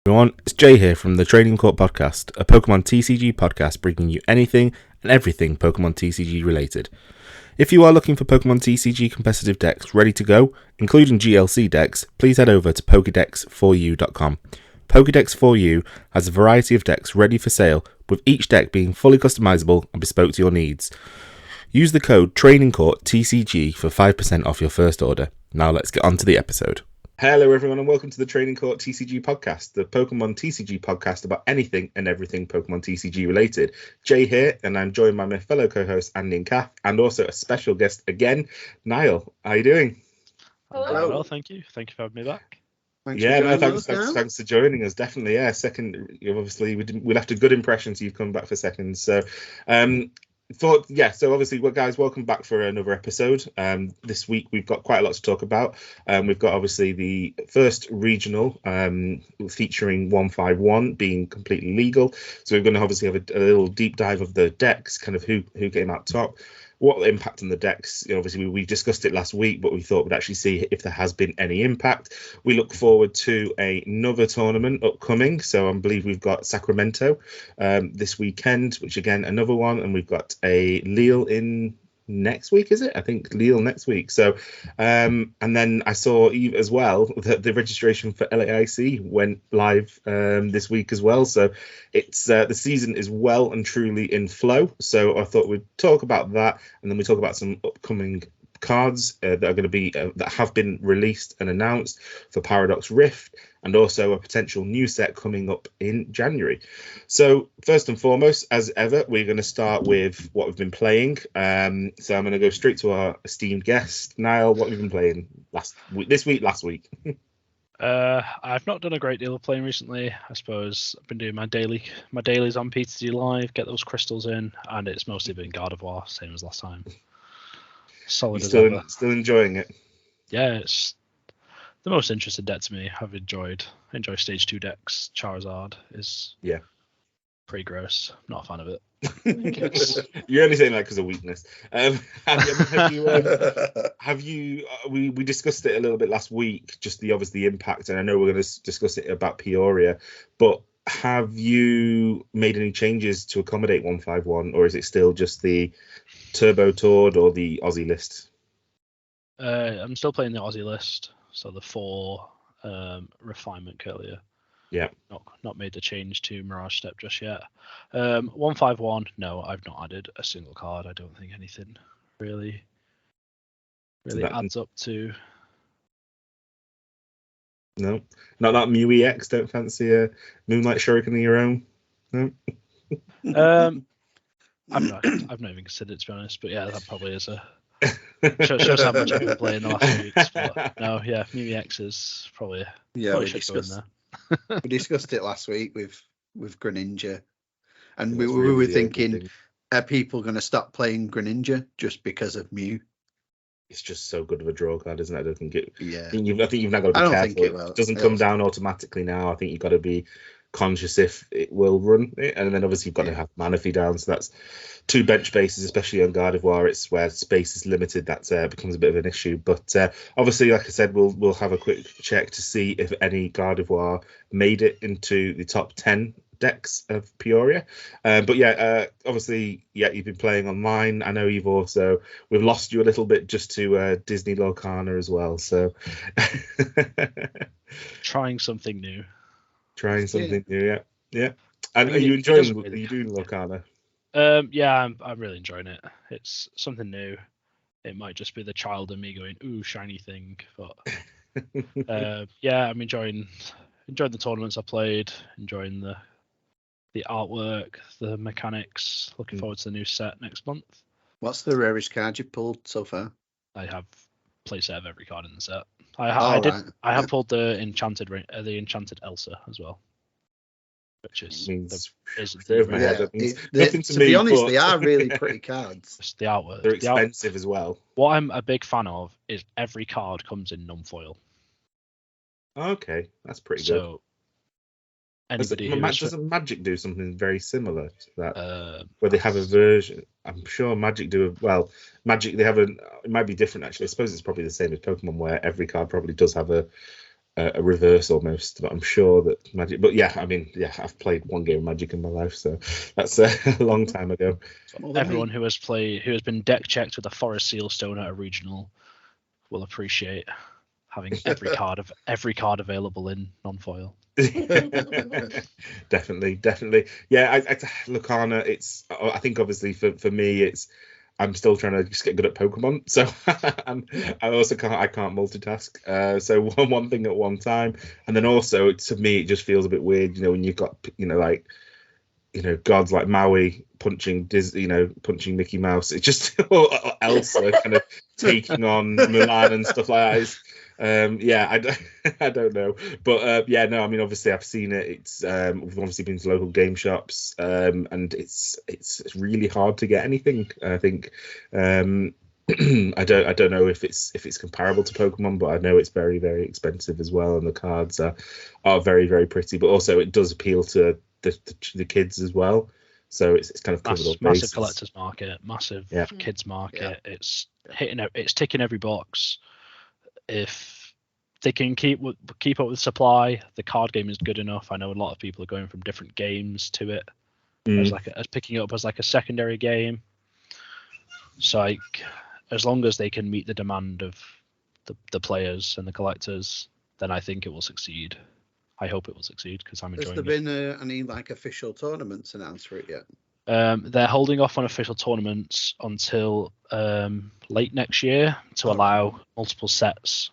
Everyone, it's Jay here from the Training Court podcast, a Pokemon TCG podcast bringing you anything and everything Pokemon TCG related. If you are looking for Pokemon TCG competitive decks ready to go, including GLC decks, please head over to pokedex4u.com. Pokedex4u has a variety of decks ready for sale, with each deck being fully customizable and bespoke to your needs. Use the code Training Court TCG for 5% off your first order. Now let's get on to the episode. Hello everyone and welcome to the Training Court TCG podcast, the Pokemon TCG podcast about anything and everything Pokemon TCG related. Jay here, and I'm joined by my fellow co-hosts Andy and Kath, and also a special guest again, Niall. How are you doing? Hello. Well, thank you. Thank you for having me back. Thanks for joining us. Definitely, yeah. Second, obviously we left a good impression, so you've come back for seconds. So, so obviously, guys, welcome back for another episode. This week we've got quite a lot to talk about. We've got obviously the first regional featuring 151 being completely legal. So we're going to obviously have a little deep dive of the decks, kind of who came out top, what impact on the decks. Obviously we discussed it last week, but we thought we'd actually see if there has been any impact. We look forward to another tournament upcoming. So I believe we've got Sacramento this weekend, which again another one, and we've got a Lille in next week, is it? I think Lille next week. So and then I saw as well that the registration for LAIC went live this week as well. So it's the season is well and truly in flow. So I thought we'd talk about that, and then we talk about some upcoming cards that are going to be that have been released and announced for Paradox Rift, and also a potential new set coming up in January. So first and foremost, as ever, we're going to start with what we've been playing. So I'm going to go straight to our esteemed guest, Niall. What have you been playing last week? I've not done a great deal of playing recently. I suppose I've been doing my dailies on PTG Live, get those crystals in, and it's mostly been Gardevoir, same as last time. Solid as ever. Still enjoying it? Yeah, it's the most interesting deck to me. I've enjoy stage 2 decks. Charizard is pretty gross. Not a fan of it. You're only saying that because of weakness. We discussed it a little bit last week, just the impact, and I know we're going to discuss it about Peoria, but have you made any changes to accommodate 151, or is it still just the Turbo Tord or the Aussie list? I'm still playing the Aussie list, so the 4 refinement earlier. Yeah. Not made the change to Mirage Step just yet. 151, no, I've not added a single card. I don't think anything really adds up to. No, not that Mew EX. Don't fancy a Moonlight Shuriken of your own. No. I've not even considered it, to be honest. But yeah, that probably is shows how much I've been playing the last few weeks. But no, yeah, Mew EX is probably we discussed it last week with Greninja, and we were thinking, are people going to stop playing Greninja just because of Mew? It's just so good of a draw card, isn't it? I don't think it. Yeah. I think you've now got to be careful. It doesn't come down automatically now. I think you've got to be conscious if it will run it, and then obviously you've got to have Manaphy down. So that's 2 bench spaces, especially on Gardevoir. It's where space is limited. That becomes a bit of an issue. But obviously, like I said, we'll have a quick check to see if any Gardevoir made it into the top 10 decks of Peoria. Obviously, you've been playing online. I know we've lost you a little bit just to Disney Lorcana as well. So trying something new. Yeah. And are you enjoying? Are you doing Lorcana? I'm really enjoying it. It's something new. It might just be the child in me going, "Ooh, shiny thing," but I'm enjoying the tournaments I played, enjoying the artwork, the mechanics. Looking forward to the new set next month. What's the rarest card you've pulled so far? I have playset of every card in the set. I have pulled the enchanted Elsa as well, which is nothing to be honest. They are really pretty cards. It's the artwork. They're expensive as well. What I'm a big fan of is every card comes in non-foil. Okay, that's pretty good. Doesn't Magic do something very similar to that? Where they have a version. I'm sure Magic do Magic. They have it might be different actually. I suppose it's probably the same as Pokemon, where every card probably does have a a reverse almost. But I'm sure that Magic. But yeah, I mean, yeah, I've played one game of Magic in my life, so that's a long time ago. Everyone who has been deck checked with a Forest Sealstone at a regional will appreciate having every card available in non-foil. Definitely. Yeah, Lucana. I think obviously for me, I'm still trying to just get good at Pokemon, so I can't multitask. So one thing at one time, and then also to me it just feels a bit weird, when you've got gods like Maui punching Mickey Mouse. It's just Elsa kind of taking on Mulan and stuff like that. I don't know, but no, I mean obviously I've seen it. It's we've obviously been to local game shops, and it's really hard to get anything. I think I don't know if it's comparable to Pokemon, but I know it's very, very expensive as well, and the cards are very, very pretty. But also it does appeal to the kids as well. So it's kind of covered all bases. Massive collector's market, massive kids market. Yeah. It's ticking every box. If they can keep up with supply, the card game is good enough. I know a lot of people are going from different games to it as picking it up as like a secondary game. So as long as they can meet the demand of the players and the collectors, then I think it will succeed. I hope it will succeed because I'm enjoying it. Has there been any official tournaments announced for it yet? They're holding off on official tournaments until late next year to allow multiple sets.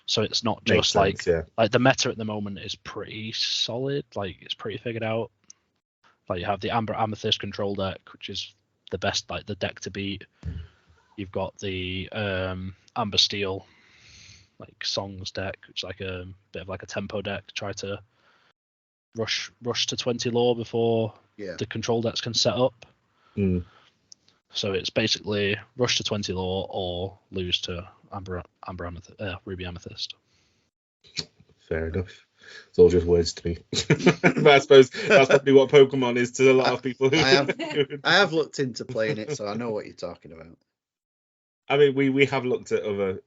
So it's not just like the meta at the moment is pretty solid. Like it's pretty figured out. Like you have the Amber Amethyst control deck, which is the best, like the deck to beat. You've got the Amber Steel like Songs deck, which is like a bit of like a tempo deck to try to rush to 20 lore before the control decks can set up. So it's basically rush to 20 lore or lose to Ruby Amethyst. Fair enough. It's all just words to me. But I suppose that's probably what Pokemon is to a lot of people. I have looked into playing it, so I know what you're talking about. I mean, we have looked at other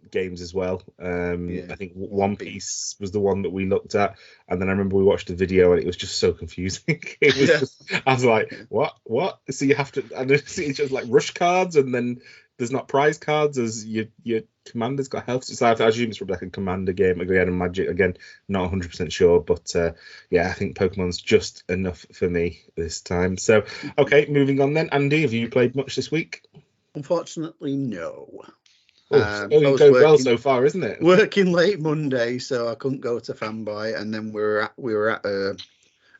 games as well. I think One Piece was the one that we looked at, and then I remember we watched the video and it was just so confusing. It was just, I was like, what? So you have to, and it's just like rush cards, and then there's not prize cards as your commander's got health. So I assume it's probably like a commander game again, and Magic again. Not 100% sure, but I think Pokemon's just enough for me this time. So okay, moving on then. Andy, have you played much this week? Unfortunately, no. It's going well so far, isn't it? Working late Monday, so I couldn't go to Fanboy, and then we were at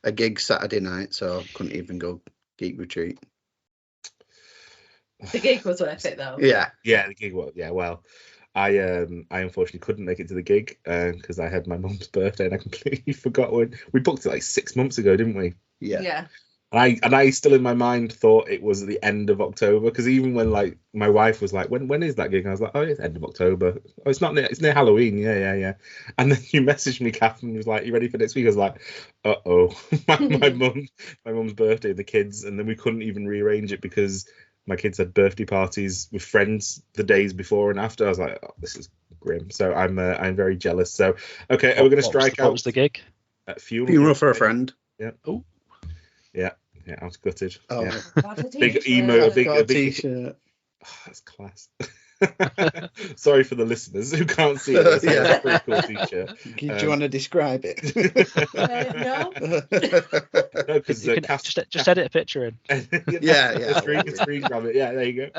a gig Saturday night, so I couldn't even go Geek Retreat. The gig was worth it, though. Yeah, the gig was. Yeah, well, I unfortunately couldn't make it to the gig because I had my mum's birthday and I completely forgot when we booked it like 6 months ago, didn't we? Yeah. And I still in my mind thought it was the end of October, because even when like my wife was like, when is that gig? And I was like, oh, it's end of October. Oh, it's not near, it's near Halloween. Yeah. And then you messaged me, Kath, and was like, you ready for next week? I was like, my mum's birthday, the kids, and then we couldn't even rearrange it because my kids had birthday parties with friends the days before and after. I was like, oh, this is grim. So I'm very jealous. So okay, are we going to strike out? What was the gig? Funeral for a friend. Yeah. Oh. Yeah, I was gutted. Oh, yeah. Big emo, a big t-shirt. Oh, that's class. Sorry for the listeners who can't see it. It's a pretty cool t-shirt. Do you want to describe it? No. No, because just edit a picture in. Yeah. Screen grab it. Yeah, there you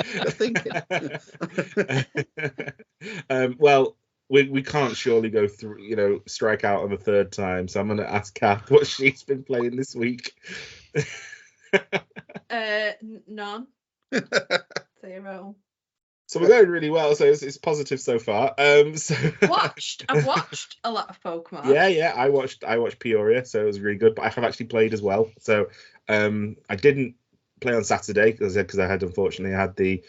go. Well, we can't surely go through, strike out on the third time. So I'm going to ask Kath what she's been playing this week. None. 0. So we're going really well. So it's positive so far. I've watched a lot of Pokemon. Yeah. I watched Peoria, so it was really good. But I have actually played as well. So I didn't play on Saturday because I had the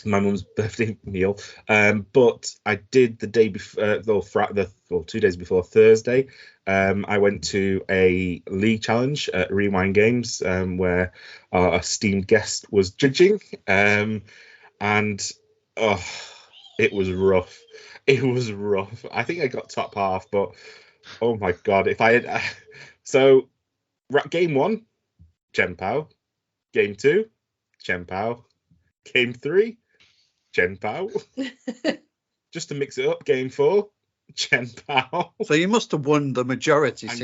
my mum's birthday meal, but I did the day before, 2 days before Thursday. I went to a league challenge at Rewind Games, where our esteemed guest was judging, and it was rough. It was rough. I think I got top half, but oh my god, if I had so game 1, Chen Pao. Game 2, Chen Pao. Game 3, Chen Pao. Just to mix it up, game 4, Chen Pao. So you must have won the majority. And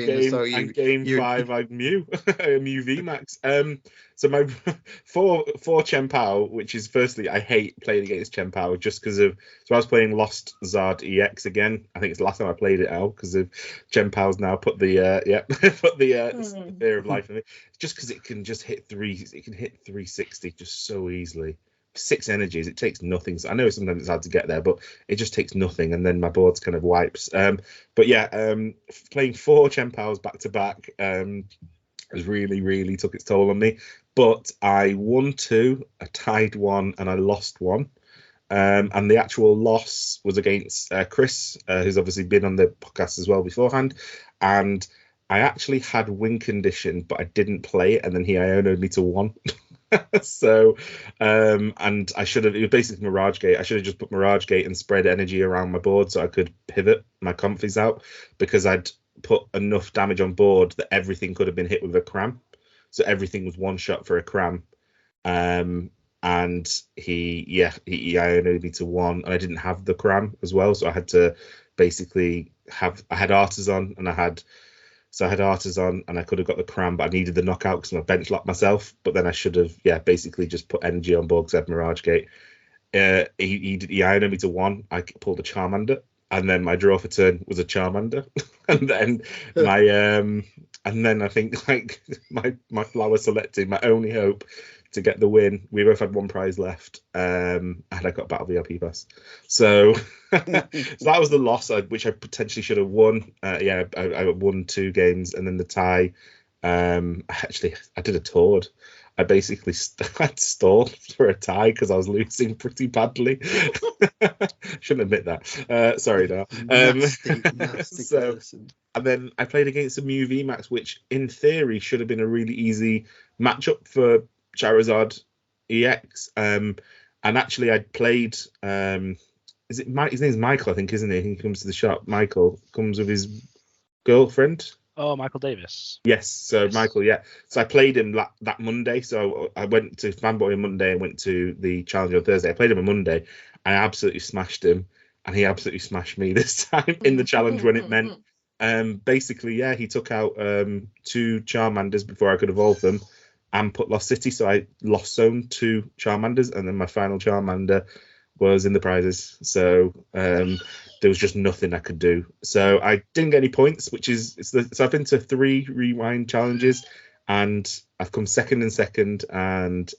game 5, I Mew VMAX. So my four Chen Pao, which is firstly, I hate playing against Chen Pao just because of. So I was playing Lost Zard EX again. I think it's the last time I played it now because of Chen Pao's now put the Fear of Life in it. Just because it can just hit it can hit 360 just so easily. 6 energies, it takes nothing. So I know sometimes it's hard to get there, but it just takes nothing, and then my board's kind of wipes. But yeah, playing 4 Chen Paos back to back has really took its toll on me. But I won 2, I tied 1, and I lost 1. And the actual loss was against Chris, who's obviously been on the podcast as well beforehand. And I actually had win condition, but I didn't play it, and then he ionoed me to 1. So and I should have, it was basically Mirage Gate. I should have just put Mirage Gate and spread energy around my board so I could pivot my comfies out, because I'd put enough damage on board that everything could have been hit with a cram. So everything was one shot for a cram. And he ionoed me to 1, and I didn't have the cram as well, so I had to basically I had Artisan, and I had Artisan, and I could have got the cram, but I needed the knockout because I bench locked myself. But then I should have, basically just put energy on board because I had Mirage Gate. He ionoed me to 1. I pulled a Charmander, and then my draw for turn was a Charmander, and then I think like my flower selected, my only hope to get the win. We both had 1 prize left, and I got Battle VIP Pass. So, so that was the loss, which I potentially should have won. I won 2 games, and then the tie. I did a Tord. I basically I'd stalled for a tie because I was losing pretty badly. Shouldn't admit that. Sorry, now. Nasty person. And then I played against a Mew VMAX, which in theory should have been a really easy matchup for Charizard EX. And actually I'd played his name's Michael, I think, isn't he? He comes to the shop. Michael comes with his girlfriend. Oh, Michael Davis. Yes, so yes. Michael, yeah. So I played him that Monday. So I went to Fanboy on Monday and went to the challenge on Thursday. I played him on Monday. I absolutely smashed him, and he absolutely smashed me this time in the challenge when it meant basically, he took out 2 Charmanders before I could evolve them and put Lost City. So I lost zone 2 Charmanders, and then my final Charmander was in the prizes. So there was just nothing I could do. So I didn't get any points, so I've been to 3 rewind challenges, and I've come second and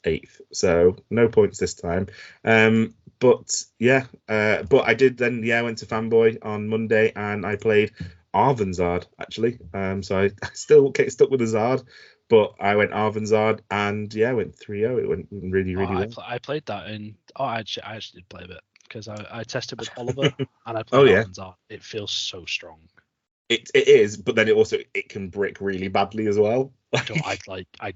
8th. So no points this time. But I did then, went to Fanboy on Monday, and I played Arvanzard, actually. So I still get stuck with the Zard, but I went Arvanzard, and I went 3-0. It went really well. I played that I actually did play a bit, because I tested with Oliver and I played Arvanzard. It feels so strong. It is, but then it can brick really badly as well. I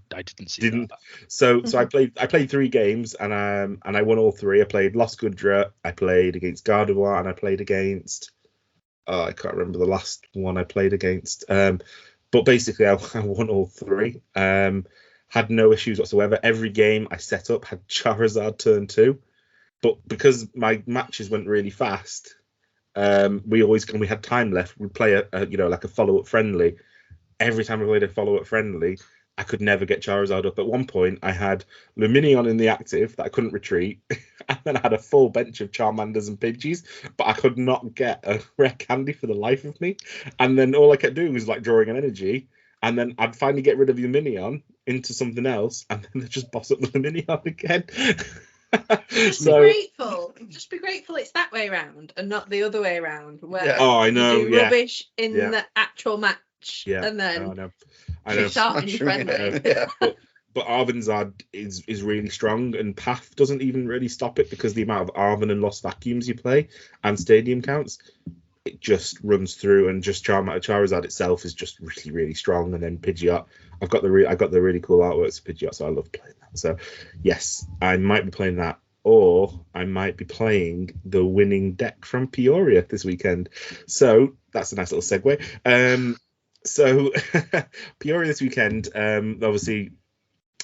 didn't see that. So I played 3 games, and I won all 3. I played Lost Gudra, I played against Gardevoir, and I played against I can't remember the last one I played against. But basically I won all 3. Had no issues whatsoever. Every game I set up had Charizard turn 2. But because my matches went really fast, we had time left, we'd play a follow-up friendly. Every time I played a follow-up friendly, I could never get Charizard up. At one point, I had Luminion in the active that I couldn't retreat, and then I had a full bench of Charmanders and Pidgeys, but I could not get a rare candy for the life of me. And then all I kept doing was drawing an energy, and then I'd finally get rid of Luminion into something else, and then they'd just boss up the Luminion again. Just be grateful it's that way around and not the other way around, where I know, you do rubbish in the actual match, and then I know. Start in friendly. But Arvanzard is really strong, and Path doesn't even really stop it, because the amount of Arvan and Lost Vacuums you play and stadium counts, it just runs through, and just Charizard itself is just really strong. And then Pidgeot, I got the really cool artworks of Pidgeot, so I love playing that. So yes, I might be playing that or I might be playing the winning deck from Peoria this weekend. So that's a nice little segue. So Peoria this weekend, obviously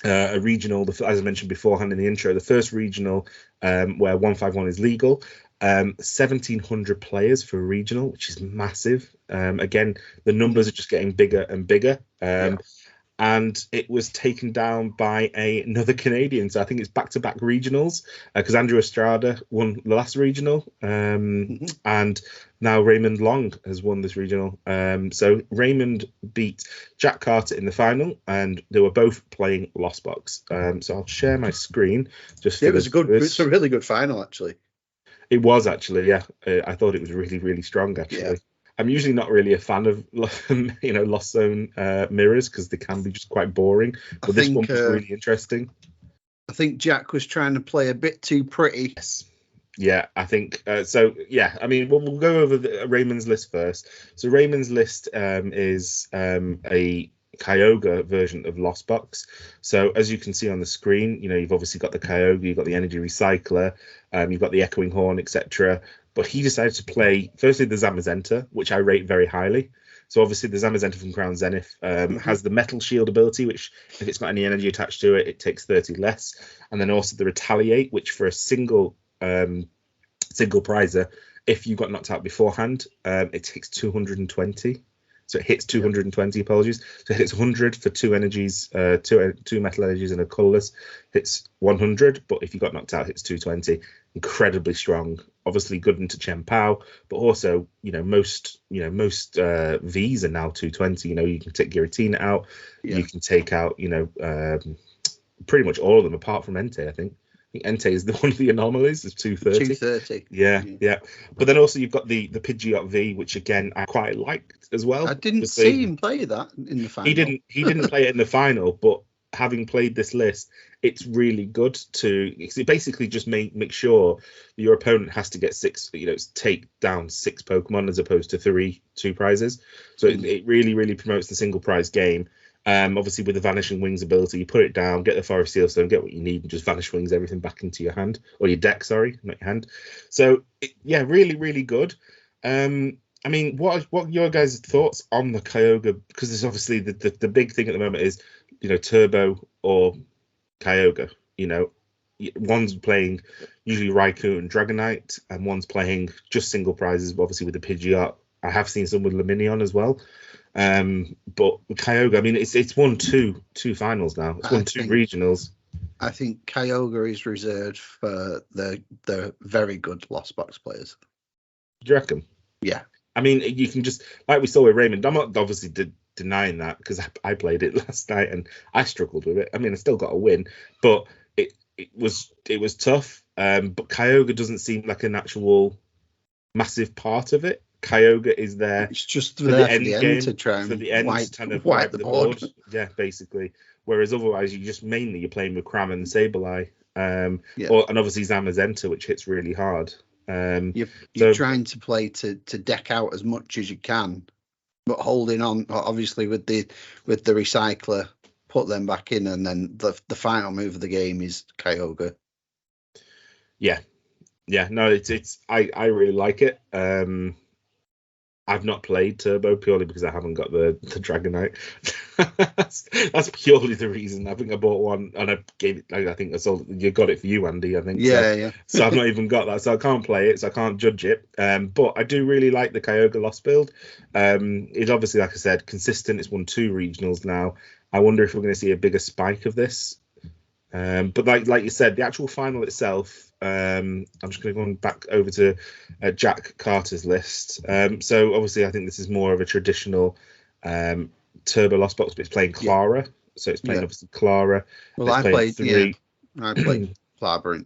a regional, as I mentioned beforehand in the intro, the first regional where 151 is legal. 1,700 players for a regional, which is massive. Again, the numbers are just getting bigger and bigger. And it was taken down by another Canadian. So I think it's back-to-back regionals because Andrew Estrada won the last regional, and now Raymond Long has won this regional. So Raymond beat Jack Carter in the final, and they were both playing Lost Box. So I'll share my screen. It's a really good final, actually. It was actually, yeah. I thought it was really, really strong, actually. Yeah. I'm usually not really a fan of, Lost Zone mirrors because they can be just quite boring. But this one was really interesting. I think Jack was trying to play a bit too pretty. Yes. Yeah, I think so. Yeah, I mean, we'll go over Raymond's list first. So Raymond's list is a Kyogre version of Lost Box. So as you can see on the screen, you've obviously got the Kyogre, you've got the Energy Recycler, you've got the Echoing Horn, etc. But he decided to play, firstly, the Zamazenta, which I rate very highly. So obviously the Zamazenta from Crown Zenith has the Metal Shield ability, which if it's got any energy attached to it, it takes 30 less. And then also the Retaliate, which for a single prizer, if you got knocked out beforehand, it takes 220. So it hits 220, apologies. So it hits 100 for two energies, two metal energies and a colourless. Hits 100, but if you got knocked out, hits 220. Incredibly strong. Obviously good into Chen Pao, but also, most Vs are now 220. You can take Giratina out. Yeah. You can take out, pretty much all of them apart from Entei, I think. Entei is one of the anomalies. It's 230. 230. Yeah. But then also you've got the Pidgeot V, which again I quite liked as well. I didn't see him play that in the final. He didn't play it in the final, but having played this list, it's really good to basically just make sure your opponent has to get take down 6 Pokemon as opposed to 2 prizes. So it really, really promotes the single prize game. Obviously with the Vanishing Wings ability, you put it down, get the Forest Seal Stone, get what you need, and just Vanish Wings everything back into your hand, or your deck, sorry, not your hand. So really, really good. I mean, what are your guys' thoughts on the Kyogre? Because there's obviously the big thing at the moment is, Turbo or Kyogre. One's playing usually Raikou and Dragonite, and one's playing just single prizes, obviously with the Pidgeot. I have seen some with Luminion as well. But Kyogre, I mean, it's won two finals now. It's won 2 regionals. I think Kyogre is reserved for the very good Lost Box players. Do you reckon? Yeah. I mean, you can just, like we saw with Raymond, I'm not obviously denying that because I played it last night and I struggled with it. I mean, I still got a win, but it was tough. But Kyogre doesn't seem like an actual massive part of it. Kyogre is there. It's just for the end game to try and wipe the board. Yeah, basically. Whereas otherwise, you're playing with Cram and Sableye, and obviously Zamazenta, which hits really hard. You're trying to play to deck out as much as you can, but holding on obviously with the recycler, put them back in, and then the final move of the game is Kyogre. Yeah, no, it's I really like it. I've not played Turbo purely because I haven't got the Dragonite. that's purely the reason. I think I bought one and I gave it. I think I sold it. You got it for you, Andy. I think. Yeah. So I've not even got that, so I can't play it, so I can't judge it. But I do really like the Kyogre Lost build. It's obviously, like I said, consistent. It's won 2 regionals now. I wonder if we're going to see a bigger spike of this. But like you said, the actual final itself. I'm just going to go back over to Jack Carter's list. So obviously, I think this is more of a traditional Turbo Lost Box, but it's playing Clara. So it's playing obviously Clara. Well, I played 3. I played Clara in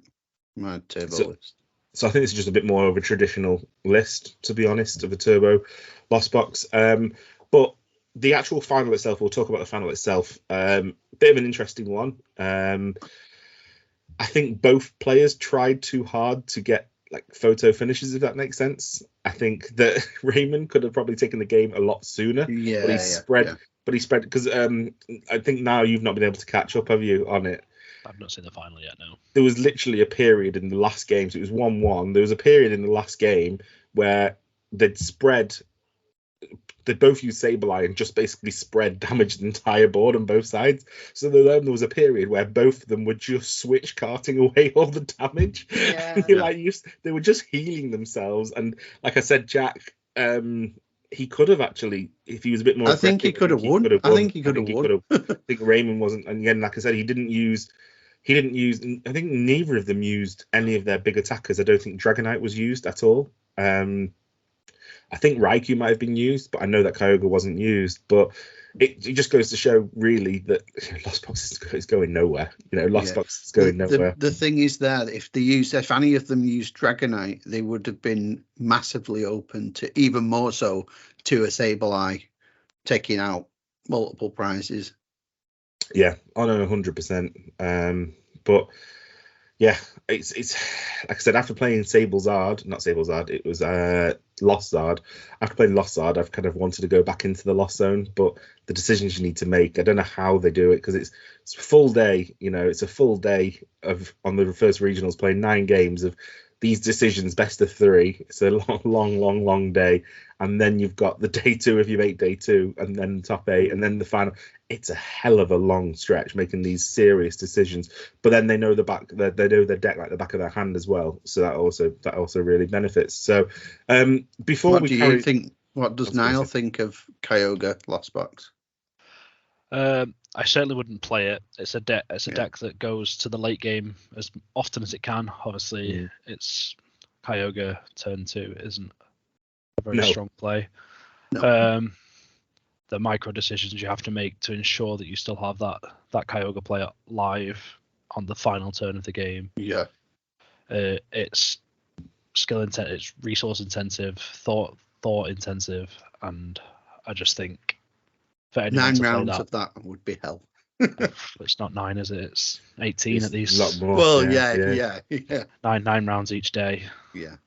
my Turbo list. So I think this is just a bit more of a traditional list, to be honest, of a Turbo Lost Box. But the actual final itself, we'll talk about the final itself. Bit of an interesting one. I think both players tried too hard to get photo finishes, if that makes sense. I think that Raymond could have probably taken the game a lot sooner. Yeah, but he spread because I think now you've not been able to catch up, have you, on it? I've not seen the final yet, no. There was literally a period in the last game, so it was 1-1. There was a period in the last game where they both used Sableye and just basically spread damage the entire board on both sides. So then there was a period where both of them would just switch carting away all the damage. Yeah. They were just healing themselves. And like I said, Jack, he could have actually, if he was a bit more. I think he could have won. I think he could have won. I think Raymond wasn't. And again, like I said, he didn't use. I think neither of them used any of their big attackers. I don't think Dragonite was used at all. I think Raikou might have been used, but I know that Kyogre wasn't used. But it just goes to show, really, that Lost Box is going nowhere. Lost Box is going nowhere. The thing is that if any of them used Dragonite, they would have been massively open to, even more so, to a Sableye taking out multiple prizes. Yeah, on 100%. But yeah, it's like I said, after playing not Sablezard, it was Lost Zard. After playing Lost Zard, I've kind of wanted to go back into the Lost Zone, but the decisions you need to make, I don't know how they do it, because it's a full day. It's a full day on the first regionals, playing 9 games of these decisions, best of 3. It's a long day, and then you've got the day 2 if you've 8 day 2, and then top 8, and then the final. It's a hell of a long stretch making these serious decisions, but then they know they know their deck like the back of their hand as well, so that also really benefits. So before what does Niall think of Kyogre Lost Box? I certainly wouldn't play it. It's a deck that goes to the late game as often as it can. Obviously, It's Kyogre turn 2 isn't a very strong play. No. The micro decisions you have to make to ensure that you still have that Kyogre player live on the final turn of the game. Yeah. It's skill intensive, it's resource intensive, thought intensive, and I just think for anyone 9 to play rounds of that would be hell. It's not 9, is it? It's 18 it's at least. A lot more. Well, yeah. 9 rounds each day. Yeah.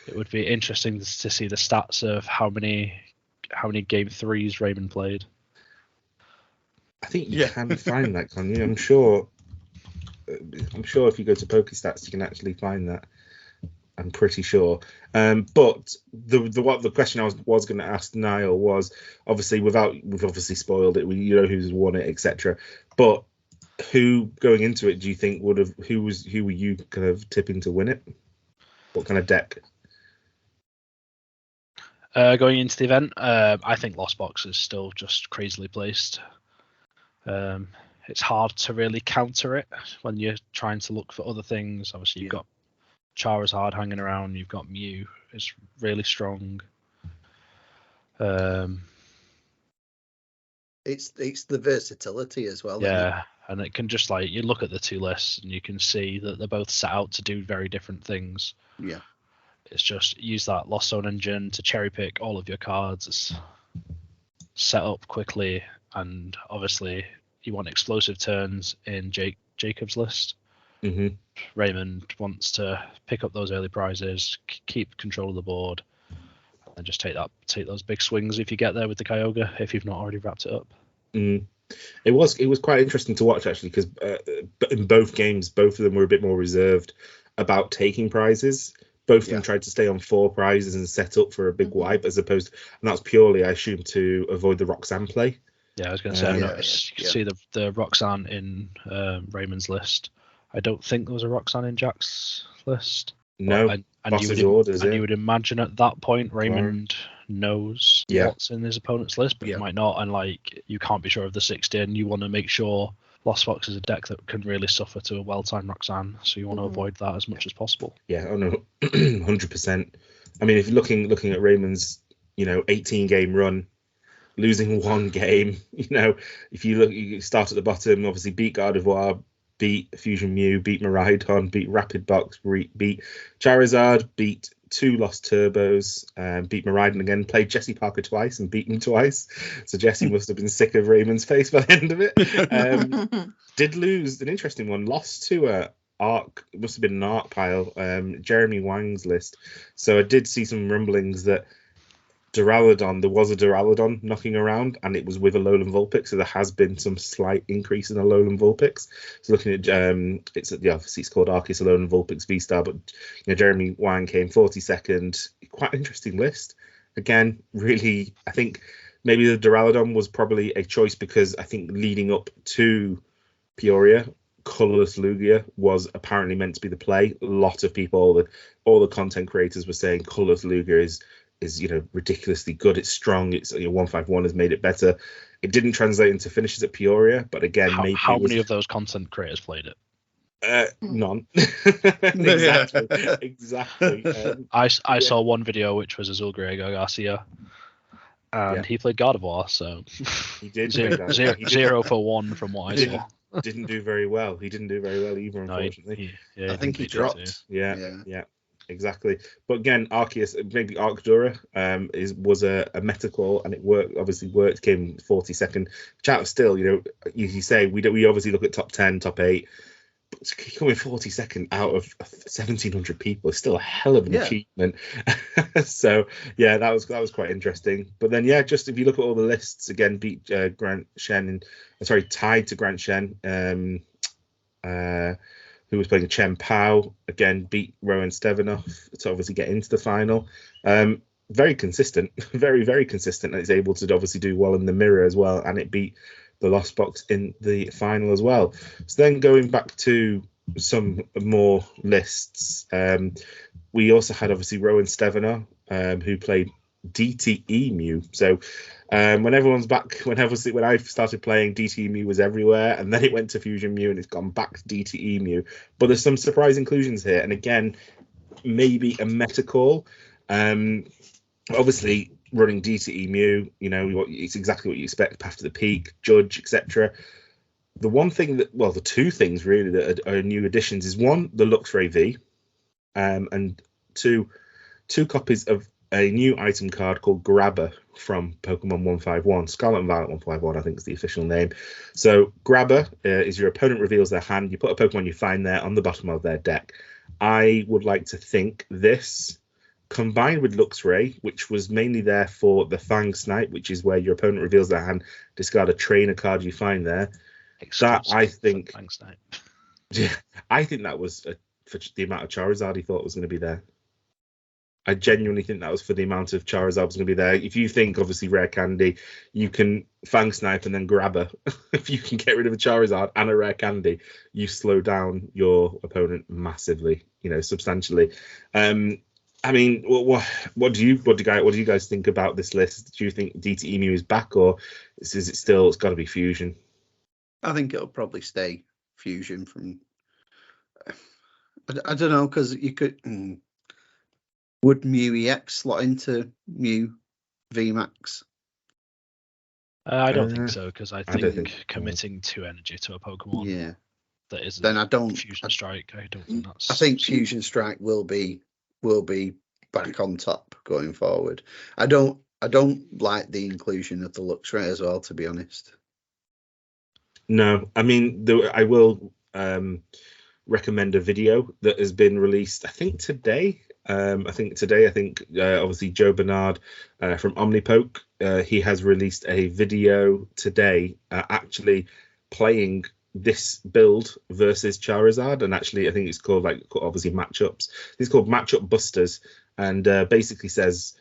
It would be interesting to see the stats of how many game 3s Raymond played. I think you can find that, can't you? I'm sure if you go to PokeStats, you can actually find that. I'm pretty sure. But the question I was going to ask Niall was, obviously we've obviously spoiled it. We who's won it, etc. But who going into it do you think who were you kind of tipping to win it? What kind of deck? Going into the event, I think Lost Box is still just crazily placed. It's hard to really counter it when you're trying to look for other things. Obviously, you've got Charizard hanging around. You've got Mew. It's really strong. It's the versatility as well. Yeah, and it can just you look at the 2 lists and you can see that they're both set out to do very different things. Yeah. It's just use that Lost Zone engine to cherry pick all of your cards. It's set up quickly, and obviously you want explosive turns in Jacob's list. Mm-hmm. Raymond wants to pick up those early prizes, keep control of the board, and just take those big swings if you get there with the Kyogre, if you've not already wrapped it up. It was quite interesting to watch, actually, because in both games, both of them were a bit more reserved about taking prizes. Both of them tried to stay on 4 prizes and set up for a big wipe, as opposed, and that's purely, I assume, to avoid the Roxanne play. Yeah, I was going to say, I noticed you see the Roxanne in Raymond's list. I don't think there was a Roxanne in Jack's list. No, you would imagine at that point Raymond knows what's in his opponent's list, but he might not, and you can't be sure of the 60, and you want to make sure Lost Box is a deck that can really suffer to a well-timed Roxanne, so you want to avoid that as much as possible. Yeah, 100%. I mean, if you're looking at Raymond's, 18 game run, losing 1 game, if you start at the bottom, obviously beat Gardevoir, beat Fusion Mew, beat Miraidon, beat Rapid Box, beat Charizard, beat 2 Lost Turbos, beat Miraidon again, played Jesse Parker twice and beat him twice. So Jesse must have been sick of Raymond's face by the end of it. Did lose an interesting one, lost to Arc, it must have been an Arc pile, Jeremy Wang's list. So I did see some rumblings that Duraludon, there was a Duraludon knocking around, and it was with a Alolan Vulpix, so there has been some slight increase in Alolan Vulpix. So looking at obviously it's called Arceus Alolan Vulpix V-Star, but Jeremy Wang came 42nd. Quite interesting list. Again, really, I think maybe the Duraludon was probably a choice because I think leading up to Peoria, Colourless Lugia was apparently meant to be the play. A lot of people, all the content creators were saying Colourless Lugia is ridiculously good. It's strong. It's 151 has made it better. It didn't translate into finishes at Peoria, but again, how many of those content creators played it? None. Exactly. I saw one video which was Azulgrego Garcia, and he played Gardevoir, so he did 0 for 1 from what I saw. Didn't do very well. He didn't do very well either, unfortunately. I think he dropped. Yeah. Exactly. But again, Arceus, maybe Arcdura, was a meta-call, and it worked, came 42nd. Chat still, you say we obviously look at top 10, top 8, but coming 42nd out of 1,700 people is still a hell of an achievement. So yeah, that was quite interesting. But then just if you look at all the lists again, beat Grant Shen, tied to Grant Shen, who was playing Chen Pao, again beat Rowan Stevanoff to obviously get into the final. Very consistent, very, very consistent, and it's able to obviously do well in the mirror as well, and it beat the Lost Box in the final as well. So then going back to some more lists, we also had obviously Rowan Stevanoff, who played DTE Mew. So when I started playing, DTE Mew was everywhere, and then it went to Fusion Mew, and it's gone back to DTE Mew. But there's some surprise inclusions here, and again, maybe a meta call. Obviously, running DTE Mew, it's exactly what you expect after the peak, Judge, etc. The two things really that are new additions is one, the Luxray V, and two copies of a new item card called Grabber from Pokemon 151, Scarlet and Violet 151, I think is the official name. So Grabber is your opponent reveals their hand. You put a Pokemon you find there on the bottom of their deck. I would like to think this, combined with Luxray, which was mainly there for the Fang Snipe, which is where your opponent reveals their hand, discard a trainer card you find there. I think that was for the amount of Charizard he thought was going to be there. I genuinely think that was for the amount of Charizard was going to be there. If you think, obviously, Rare Candy, you can Fang Snipe and then Grabber. If you can get rid of a Charizard and a Rare Candy, you slow down your opponent massively, substantially. I mean, what do you guys think about this list? Do you think DTE Mew is back, or is it still? It's got to be Fusion. I think it'll probably stay Fusion. From I don't know, because you could. Would Mew EX slot into Mew VMAX? I don't think so, because I think committing 2 energy to a Pokemon that isn't then I don't Fusion Strike. I don't think that's. I think Fusion Strike will be back on top going forward. I don't like the inclusion of the Luxray as well, to be honest. No, I mean I will recommend a video that has been released. I think today. Obviously Joe Bernard from Omnipoke, he has released a video today actually playing this build versus Charizard, and actually I think it's called obviously matchups. It's called Matchup Busters, and basically says,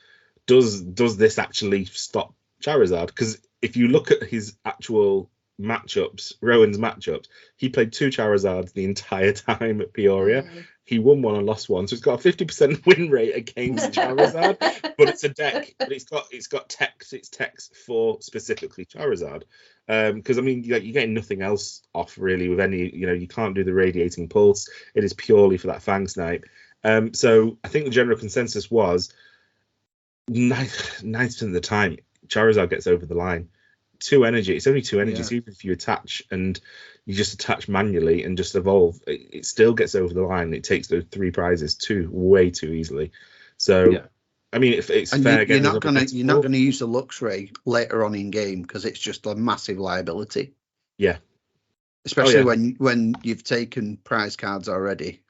does this actually stop Charizard? Because if you look at his actual matchups, Rowan's matchups, he played 2 Charizards the entire time at Peoria. He won one and lost one, so it's got a 50% win rate against Charizard. But it's a deck, but it's got text for specifically Charizard. Because I mean, you're getting nothing else off really with any. You can't do the Radiating Pulse. It is purely for that Fang Snipe. So I think the general consensus was 90% of the time Charizard gets over the line. 2 energy. It's only 2 energy. So even if you attach and you just attach manually and just evolve, it still gets over the line. It takes those 3 prizes way too easily. So I mean, if it's fair, you're not going to use the Luxray later on in game because it's just a massive liability. Yeah, especially when you've taken prize cards already.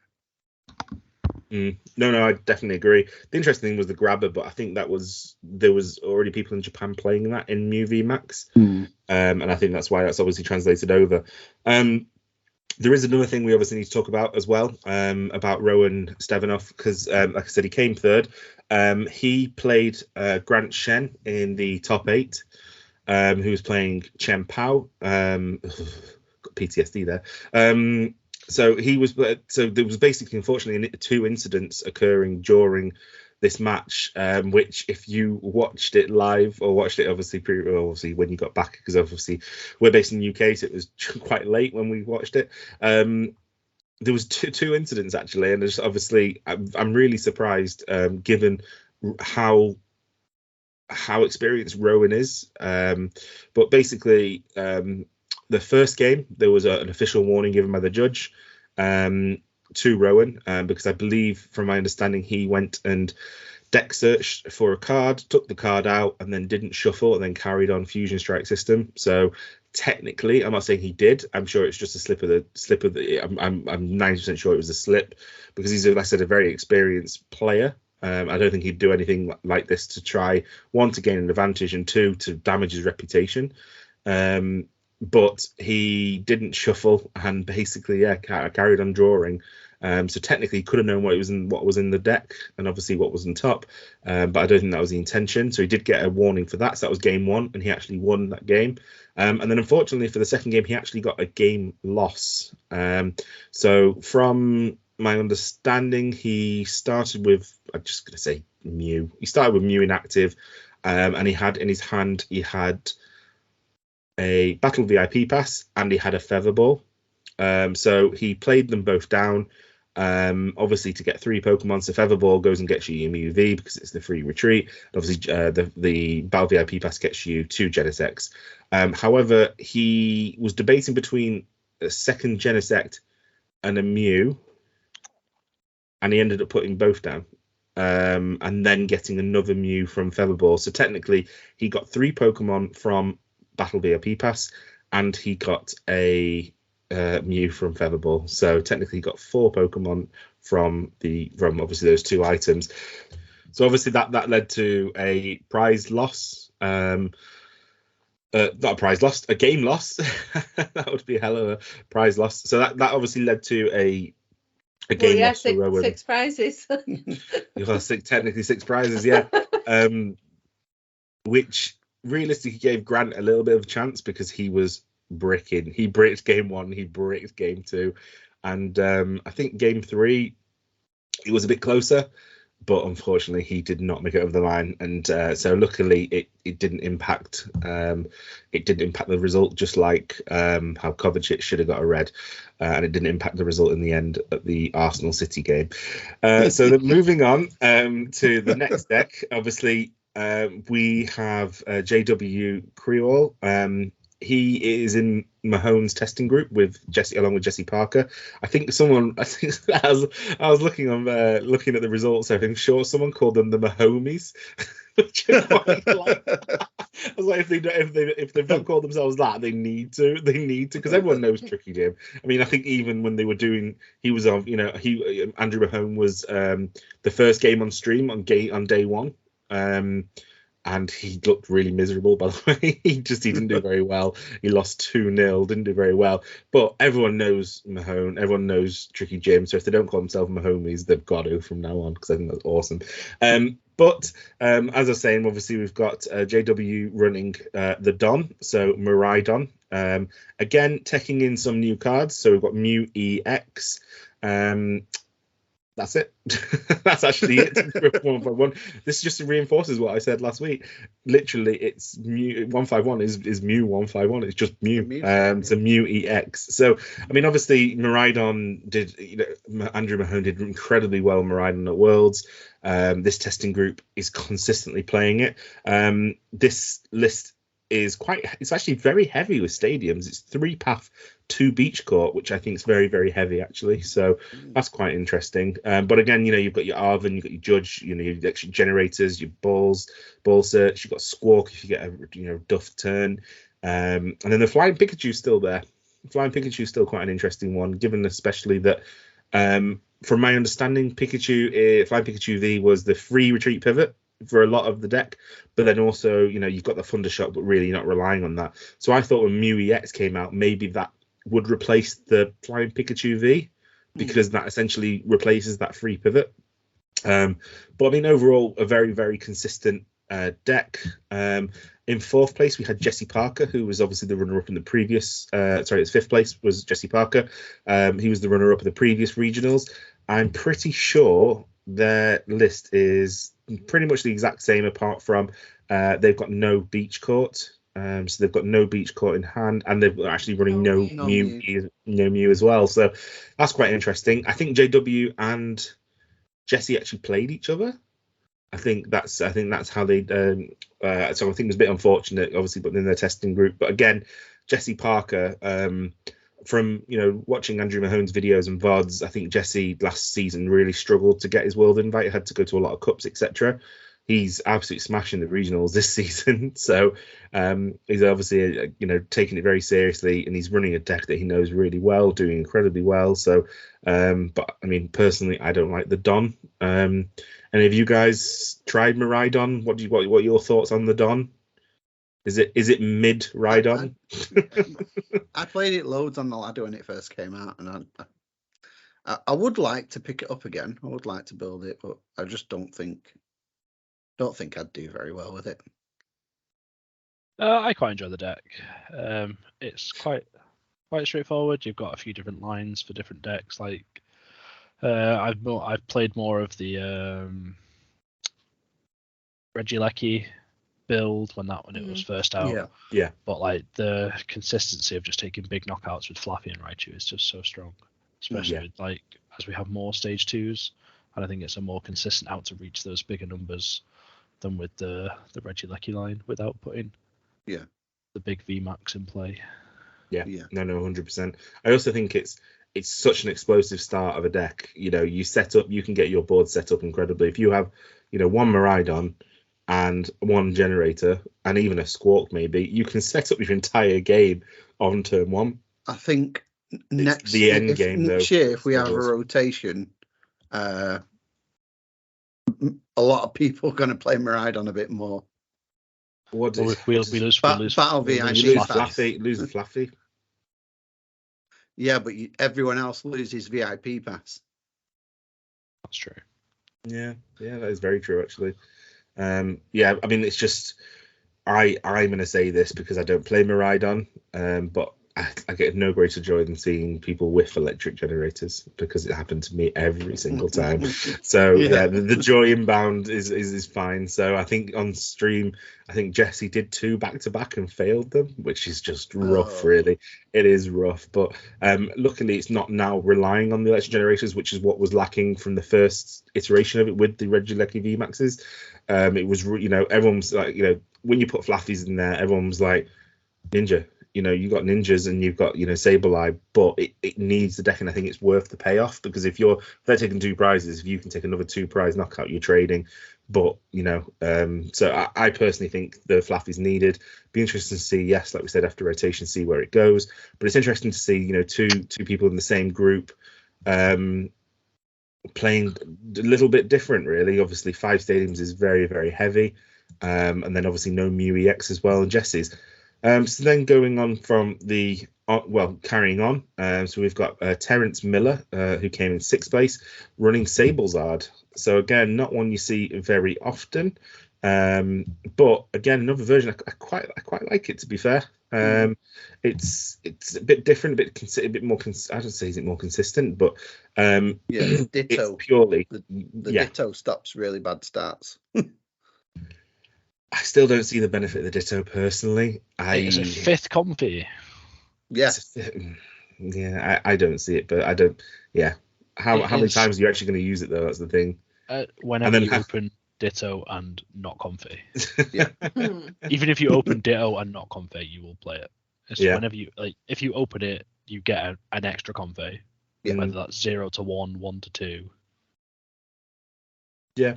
No, I definitely agree. The interesting thing was the grabber, but I think there was already people in Japan playing that in Mew VMAX, and I think that's why that's obviously translated over. There is another thing we obviously need to talk about as well, about Rowan Stevanov, because like I said, he came third. He played Grant Shen in the top 8, who was playing Chen Pao. Got PTSD there. So there was basically, unfortunately, 2 incidents occurring during this match, which if you watched it live or watched it obviously when you got back, because obviously we're based in the UK, so it was quite late when we watched it. There was two incidents actually, and just obviously I'm really surprised, given how experienced Rowan is. But basically, the first game, there was an official warning given by the judge to Rowan, because I believe, from my understanding, he went and deck searched for a card, took the card out, and then didn't shuffle, and then carried on Fusion Strike system. So technically, I'm not saying he did. I'm sure it's just a slip of the. I'm 90% sure it was a slip, because he's, like I said, a very experienced player. I don't think he'd do anything like this to try, 1, to gain an advantage, and 2, to damage his reputation. But he didn't shuffle, and basically, carried on drawing. So technically, he could have known what was in the deck, and obviously what was on top. But I don't think that was the intention. So he did get a warning for that. So that was game 1, and he actually won that game. And then unfortunately for the second game, he actually got a game loss. So from my understanding, he started with, I'm just going to say Mew. He started with Mew inactive, and he had in his hand, he had a Battle VIP pass, and he had a Feather Ball. So he played them both down. Obviously, to get 3 Pokemon, so Feather Ball goes and gets you your Mew V, because it's the free retreat. Obviously, the Battle VIP pass gets you 2 Genesect. However, he was debating between a second Genesect and a Mew, and he ended up putting both down, and then getting another Mew from Feather Ball. So technically, he got 3 Pokemon from Battle VIP pass, and he got a Mew from Feather Ball. So technically, he got 4 Pokemon from obviously those 2 items. So obviously that led to a prize loss. Not a prize loss, a game loss. That would be a hell of a prize loss. So that obviously led to a game loss for Rowan. 6 prizes. Technically 6 prizes, yeah. Which realistically gave Grant a little bit of a chance, because he was bricking. He bricked game 1, he bricked game 2, and I think game 3 it was a bit closer, but unfortunately he did not make it over the line. And so luckily it didn't impact the result, just like how Kovacic should have got a red, and it didn't impact the result in the end at the Arsenal City game. So moving on to the next deck, obviously we have JW Creole. He is in Mahone's testing group with along with Jesse Parker. I think as I was looking at the results, I think someone called them the Mahomies, which is quite like. I was like, if they've not called themselves that, they need to, because everyone knows Tricky Jim. I mean, I think even when they were doing, he was on, Andrew Mahone was the first game on stream on day 1. And he looked really miserable, by the way. He didn't do very well. He lost 2-0, didn't do very well. But everyone knows Mahone, everyone knows Tricky Jim. So if they don't call themselves Mahomies, they've got to from now on, because I think that's awesome. But as I was saying, obviously we've got JW running the Don, so Miraidon. Again, taking in some new cards. So we've got Mew EX. That's it. That's actually it. 151. This just reinforces what I said last week. Literally, it's Mew 151 is Mew 151. It's just Mew. It's a Mew EX. So I mean, obviously, Miraidon did. Andrew Mahone did incredibly well. Miraidon at Worlds. This testing group is consistently playing it. This list is it's actually very heavy with stadiums. It's 3 path, 2 beach court, which I think is very, very heavy actually. So that's quite interesting. But again, you've got your Arven, you've got your Judge, your extra generators, your ball search, you've got Squawk if you get a duff turn. And then the Flying Pikachu's still there. Flying Pikachu's still quite an interesting one, given especially that from my understanding, Pikachu, Flying Pikachu V was the free retreat pivot for a lot of the deck, but then also, you've got the Thundershock, but really you're not relying on that. So I thought when Mew EX came out, maybe that would replace the Flying Pikachu V, because that essentially replaces that free pivot. But I mean, overall, a very, very consistent deck. In fourth place, we had Jesse Parker, who was obviously the runner-up in the previous. It's fifth place was Jesse Parker. He was the runner-up of the previous regionals. I'm pretty sure their list is pretty much the exact same, apart from they've got no beach court. So they've got no beach court in hand, and they're actually running no Mew as well. So that's quite interesting. I think JW and Jesse actually played each other. I think that's how they. So I think it was a bit unfortunate, obviously, but in their testing group. But again, Jesse Parker, from watching Andrew Mahone's videos and VODs, I think Jesse last season really struggled to get his world invite. He had to go to a lot of cups, etc. He's absolutely smashing the regionals this season. So he's obviously taking it very seriously, and he's running a deck that he knows really well, doing incredibly well. So, but I mean, personally, I don't like the Don. Any of you guys tried Miraidon? What are your thoughts on the Don? Is it mid Rhydon? I played it loads on the ladder when it first came out, and I would like to pick it up again. I would like to build it, but I just don't think I'd do very well with it. I quite enjoy the deck. It's quite straightforward. You've got a few different lines for different decks. Like I've played more of the Regieleki build when it was first out. Yeah. But like the consistency of just taking big knockouts with Flappy and Raichu is just so strong, especially with, like, as we have more stage 2s, and I think it's a more consistent out to reach those bigger numbers than with the Regieleki line without putting the big VMAX in play. No, 100%. I also think it's such an explosive start of a deck. You set up, you can get your board set up incredibly. If you have, one Miraidon and one generator and even a Squawk, maybe, you can set up your entire game on turn one. I think next year, if we have a rotation, a lot of people are going to play Miraidon a bit more. We lose Battle VIP. Lose Fluffy. Yeah, but everyone else loses VIP pass. That's true. Yeah, that is very true, actually. I mean, it's just I'm going to say this because I don't play Miraidon, but I get no greater joy than seeing people whiff electric generators, because it happened to me every single time. So the joy inbound is fine. So I think on stream, I think Jesse did 2 back-to-back and failed them, which is just rough, really. It is rough, but luckily it's not now relying on the electric generators, which is what was lacking from the first iteration of it with the Regieleki VMAXs. It was, everyone's like, when you put Flaffies in there, everyone's like, Ninja. You've got ninjas and you've got, Sableye, but it needs the deck, and I think it's worth the payoff, because if they're taking 2 prizes, if you can take another 2 prize knockout, you're trading. But, so I personally think the Flaff is needed. Be interesting to see, like we said, after rotation, see where it goes. But it's interesting to see, two people in the same group playing a little bit different, really. Obviously, 5 stadiums is very, very heavy. And then obviously no Mew EX as well, and Jesse's. So then going on from carrying on. So we've got Terrence Miller, who came in 6th place, running Sablezard. So again, not one you see very often. But again, another version I quite like it, to be fair. It's a bit different, a bit more. I don't say is it more consistent, but Ditto. It's purely the Ditto stops really bad starts. I still don't see the benefit of the Ditto personally. It's a 5th compy. Yeah. I don't see it, but I don't. Yeah. How many times are you actually going to use it, though? That's the thing. Whenever you open Ditto and not Comfy. Even if you open Ditto and not Comfy, you will play it. It's whenever you if you open it, you get an extra Comfy. Whether that's 0 to 1, 1 to 2. Yeah.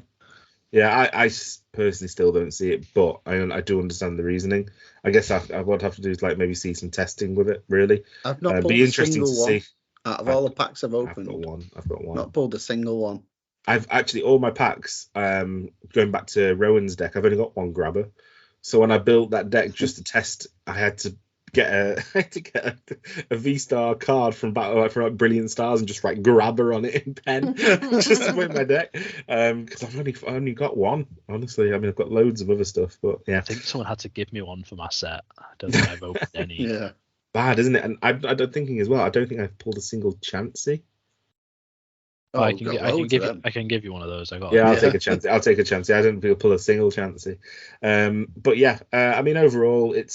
Yeah, I personally still don't see it, but I do understand the reasoning. I guess I would have to do is maybe see some testing with it, really. I've not be interesting to see. Out of all the packs I've opened, I've got one. Not pulled a single one. I've actually, all my packs, going back to Rowan's deck, I've only got one grabber. So when I built that deck just to test, I had to get a V-Star card from Brilliant Stars and just write grabber on it in pen just to put in my deck. Because I've only got one, honestly. I mean, I've got loads of other stuff, but yeah. I think someone had to give me one for my set. I don't think I've opened any. Yeah. Bad, isn't it? And I'm thinking as well, I don't think I've pulled a single Chansey. I can give you one of those. I'll take a chance. I don't think I'll pull a single Chansey. But yeah, I mean, overall, it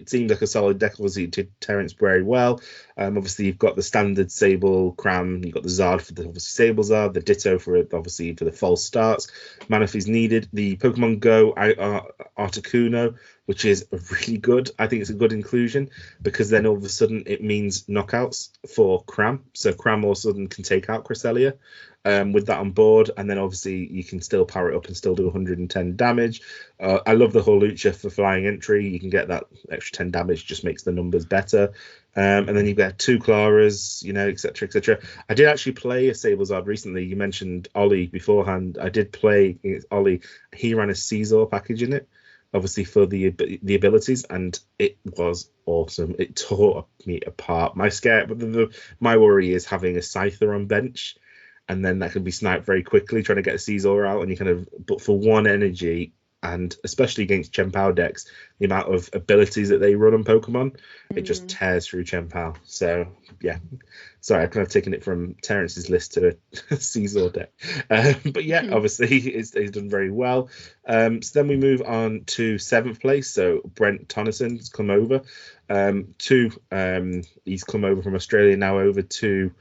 seemed like a solid deck. Obviously, it did Terrence very well. Obviously, you've got the standard Sable Cram. You've got the Zard for the obviously Sable Zard, the Ditto for the false starts. Manaphy's needed. The Pokemon Go Articuno, which is really good. I think it's a good inclusion because then all of a sudden it means knockouts for Cram. So Cram all of a sudden can take out Cresselia. With that on board, and then obviously you can still power it up and still do 110 damage. I love the Horlucha for flying entry. You can get that extra 10 damage, just makes the numbers better. And then you've got 2 Claras, etc., etc. I did actually play a Sablezard recently. You mentioned Ollie beforehand. I did play Ollie. He ran a Caesar package in it, obviously for the abilities, and it was awesome. It tore me apart. My worry is having a Scyther on bench, and then that can be sniped very quickly, trying to get a Caesar out, and you but for 1 energy, and especially against Chien-Pao decks, the amount of abilities that they run on Pokemon, it just tears through Chien-Pao. So yeah, sorry, I've kind of taken it from Terrence's list to a Caesar deck. But yeah, obviously he's done very well. So then we move on to 7th place. So Brent Tonnisson's come over. He's come over from Australia now over to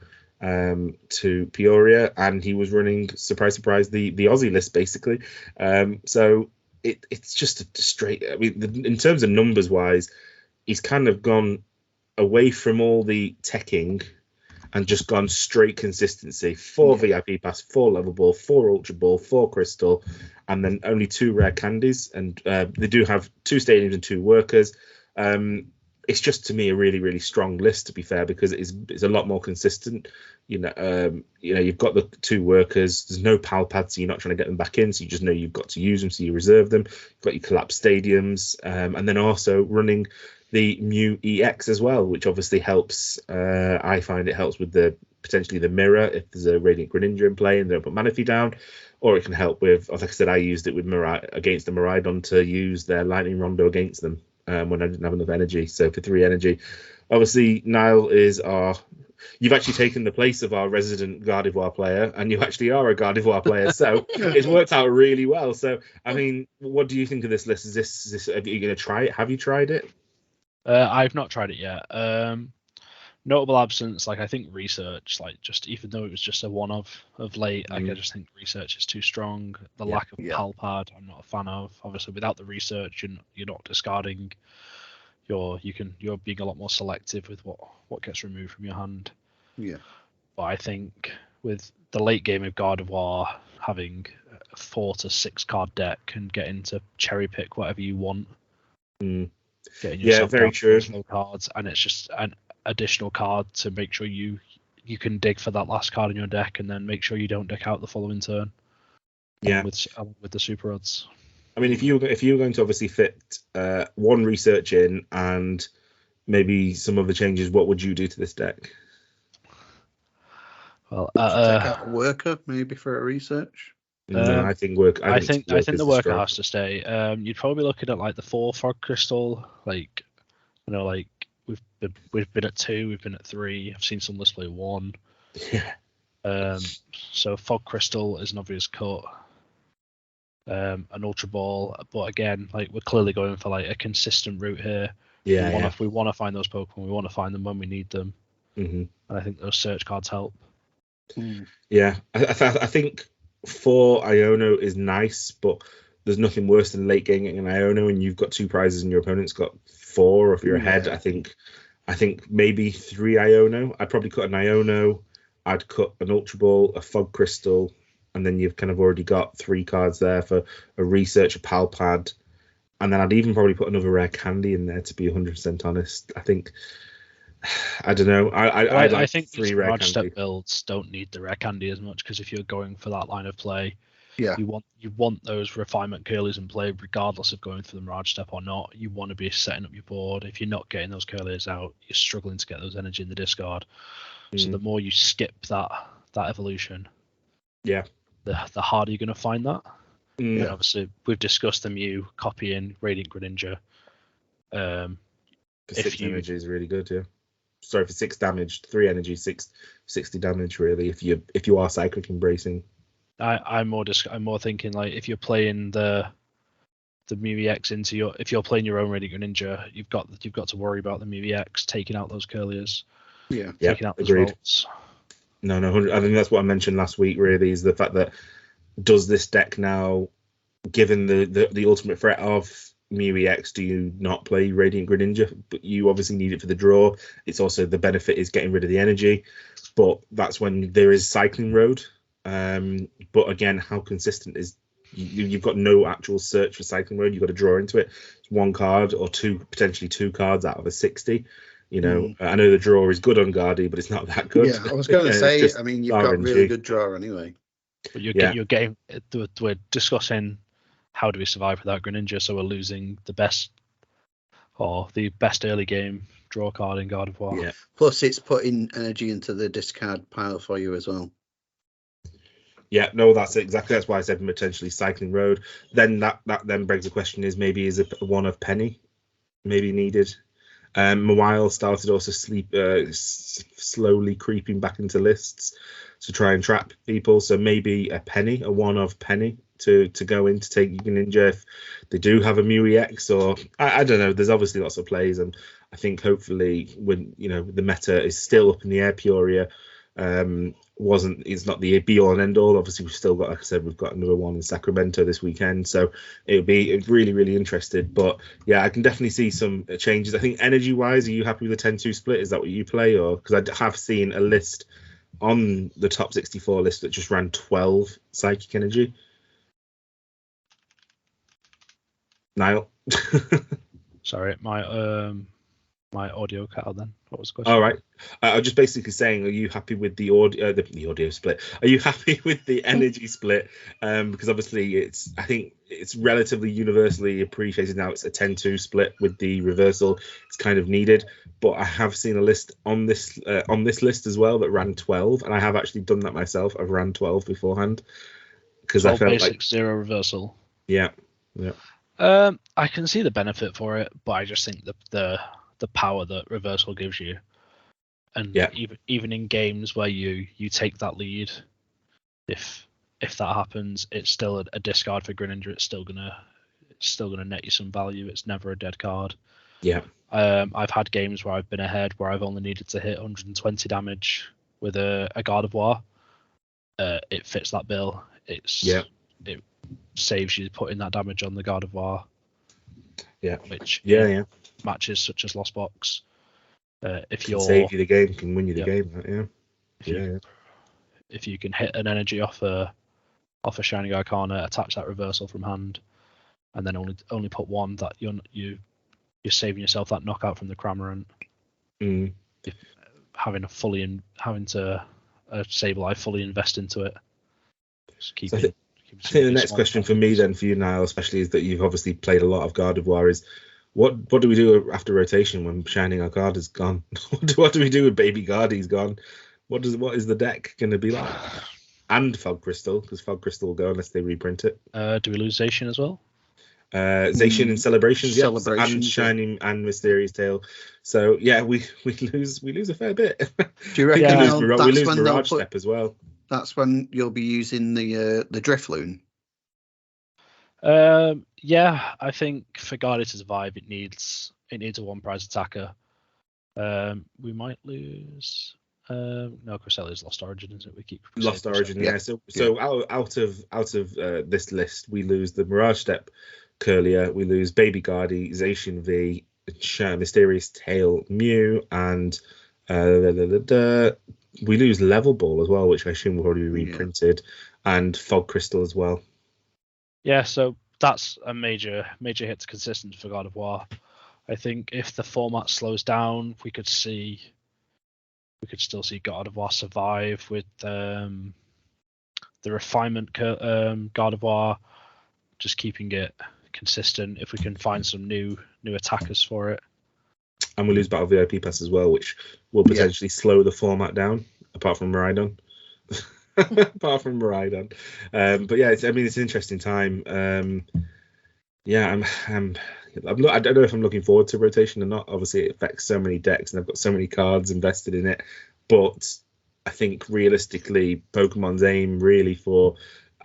Peoria, and he was running, surprise, the Aussie list basically. So it's just a straight. I mean, in terms of numbers wise, he's kind of gone away from all the teching and just gone straight consistency. 4 VIP Pass, 4 Level Ball, 4 Ultra Ball, 4 Crystal, and then only 2 rare candies. And they do have 2 stadiums and 2 workers. It's just, to me, a really, really strong list, to be fair, because it's a lot more consistent. You've got the 2 workers. There's no pal pads, so you're not trying to get them back in. So you just know you've got to use them, so you reserve them. You've got your collapsed stadiums, and then also running the Mew EX as well, which obviously helps. I find it helps with potentially the mirror if there's a Radiant Greninja in play and they don't put Manaphy down, or it can help with, like I said, I used it with against the Miraidon to use their Lightning Rondo against them. When I didn't have enough energy. So for 3 energy, obviously Niall you've actually taken the place of our resident Gardevoir player, and you actually are a Gardevoir player, so it's worked out really well. So I mean, what do you think of this list? Is this are you going to try it? Have you tried it? I've not tried it yet. Notable absence, I think research, just even though it was just a one of late, I just think research is too strong. The lack of Palpad, I'm not a fan of. Obviously, without the research, you're not discarding. You're being a lot more selective with what gets removed from your hand. Yeah. But I think with the late game of Gardevoir, having a 4 to 6 card deck and getting to cherry pick whatever you want. Getting yourself very true. Cards, and it's just an additional card to make sure you can dig for that last card in your deck, and then make sure you don't deck out the following turn. Yeah, with the super odds. I mean, if you were going to obviously fit 1 research in and maybe some other changes, what would you do to this deck? Well, take out a worker maybe for a research. No, I think the worker has to stay. You'd probably be looking at the 4 Fog Crystal, we've been at 2, we've been at 3. I've seen some lists play 1. Yeah. So Fog Crystal is an obvious cut. An Ultra Ball, but again, we're clearly going for a consistent route here. We want to find those Pokemon. We want to find them when we need them. And I think those search cards help. Yeah, I think 4 Iono is nice, but there's nothing worse than late game getting an Iono and you've got 2 prizes and your opponent's got 4, or if you're ahead, I think maybe 3 Iono. I'd probably cut an Iono, I'd cut an Ultra Ball, a Fog Crystal, and then you've kind of already got 3 cards there for a research, a Palpad, and then I'd even probably put another rare candy in there, to be 100% honest. I think I don't know. I think three these rare Mirage candy. Step builds don't need the rare candy as much, because if you're going for that line of play, Yeah. you want those refinement curlies in play regardless of going for the Mirage Step or not. You want to be setting up your board. If you're not getting those curlies out, you're struggling to get those energy in the discard. So the more you skip that evolution, the harder you're going to find that. Yeah. And obviously, we've discussed the Mew copying Radiant Greninja. For 6 energy is really good, yeah. Sorry, for 6 damage, 3 energy, 60 damage really. If you are cyclic embracing. I'm more thinking like if you're playing the Mew EX into if you're playing your own Radiant Greninja, you've got to worry about the Mew EX taking out those curliers. Yeah. Taking out those agreed. volts. No, I think that's what I mentioned last week. Really, is the fact that does this deck now, given the ultimate threat of Mew EX, do you not play Radiant Greninja? But you obviously need it for the draw. It's also the benefit is getting rid of the energy, but that's when there is Cycling Road. But again, how consistent is you've got no actual search for Cycling Road. You've got to draw into it. It's 1 card or potentially two cards out of a 60. I know the draw is good on Guardy, but it's not that good. Yeah, I was going to say, I mean, you've got really good draw anyway. But you're getting, we're discussing how do we survive without Greninja, so we're losing the best early game draw card in God of War. Yeah. Plus, it's putting energy into the discard pile for you as well. Yeah, no, that's why I said potentially Cycling Road. Then that then begs the question is maybe is a one of Penny maybe needed. Mawile started also slowly creeping back into lists to try and trap people. So maybe a one of Penny to go in to take Ninja if they do have a Mew EX, or I don't know. There's obviously lots of plays, and I think hopefully when the meta is still up in the air, Peoria it's not the be all and end all. Obviously we've still got, like I said, we've got another one in Sacramento this weekend, so it'll be really, really interested. But yeah, I can definitely see some changes. I think energy wise, are you happy with the 10-2 split? Is that what you play? Or because I have seen a list on the top 64 list that just ran 12 psychic energy. Niall. Sorry, my audio cut out then. What was the question? All right. I was just basically saying, are you happy with the audio, the audio split? Are you happy with the energy split? Because obviously I think it's relatively universally appreciated now. It's a 10-2 split with the reversal. It's kind of needed. But I have seen a list on this list as well that ran 12, and I have actually done that myself. I've ran 12 beforehand because I felt basic, like 0 reversal. Yeah. I can see the benefit for it, but I just think the power that reversal gives you, and even in games where you take that lead, if that happens, it's still a discard for Greninja. It's still gonna net you some value. It's never a dead card. Yeah. I've had games where I've been ahead where I've only needed to hit 120 damage with a Gardevoir. It fits that bill. It saves you putting that damage on the Gardevoir. Yeah. Which matches such as Lost Box. If you save you the game, can win you the game. If you can hit an energy off a Shining Arcana, attach that reversal from hand, and then only put one, that you're saving yourself that knockout from the Cramorant. Having to Sableye fully invest into it. I think the next question for me then, for you, Niall, especially, is that you've obviously played a lot of Gardevoir, is what do we do after rotation when Shining Arcana's gone? What do we do with Baby Guardy's gone? What is the deck going to be like? And Fog Crystal, because Fog Crystal will go unless they reprint it. Do we lose Zacian as well? Zacian and Celebrations, and Shining and Mysterious Tail. So yeah, we lose a fair bit. Do you reckon we lose Mirage Step as well? That's when you'll be using the Drifloon. I think for Guardy to survive, it needs a one prize attacker. We might lose. No, Cressella's Lost Origin, isn't it? We keep Lost Origin, yeah. So out of this list, we lose the Mirage Step Curlier, we lose Baby Guardy, Zacian V, Mysterious Tail, Mew, and we lose Level Ball as well, which I assume will already be reprinted, and Fog Crystal as well. Yeah, so that's a major hit to consistency for God of War. I think if the format slows down, we could still see God of War survive with the refinement God of War, just keeping it consistent. If we can find some new attackers for it, and we lose Battle VIP Pass as well, which will potentially slow the format down. Apart from Maridon. But yeah, it's an interesting time. I don't know if I'm looking forward to rotation or not. Obviously, it affects so many decks, and I've got so many cards invested in it. But I think realistically, Pokemon's aim really for,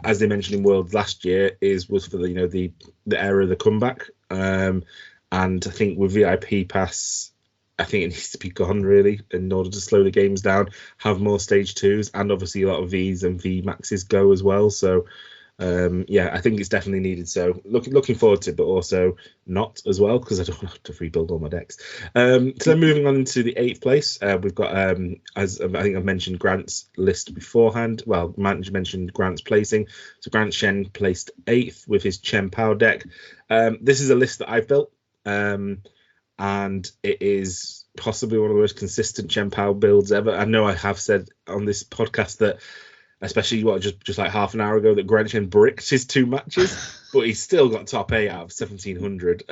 as they mentioned in Worlds last year, was for the era of the comeback. And I think with VIP Pass, I think it needs to be gone really in order to slow the games down, have more stage 2s, and obviously a lot of Vs and V Maxes go as well. So I think it's definitely needed. So looking forward to it, but also not as well, because I don't have to rebuild all my decks. So moving on into the 8th place, we've got, as I think I've mentioned Grant's list beforehand. Well, mentioned Grant's placing. So Grant Shen placed 8th with his Chen Pao deck. This is a list that I've built. And it is possibly one of the most consistent Chen Pao builds ever. I know I have said on this podcast that, especially just like half an hour ago, that Grant Shen bricked his 2 matches, but he's still got top 8 out of 1,700.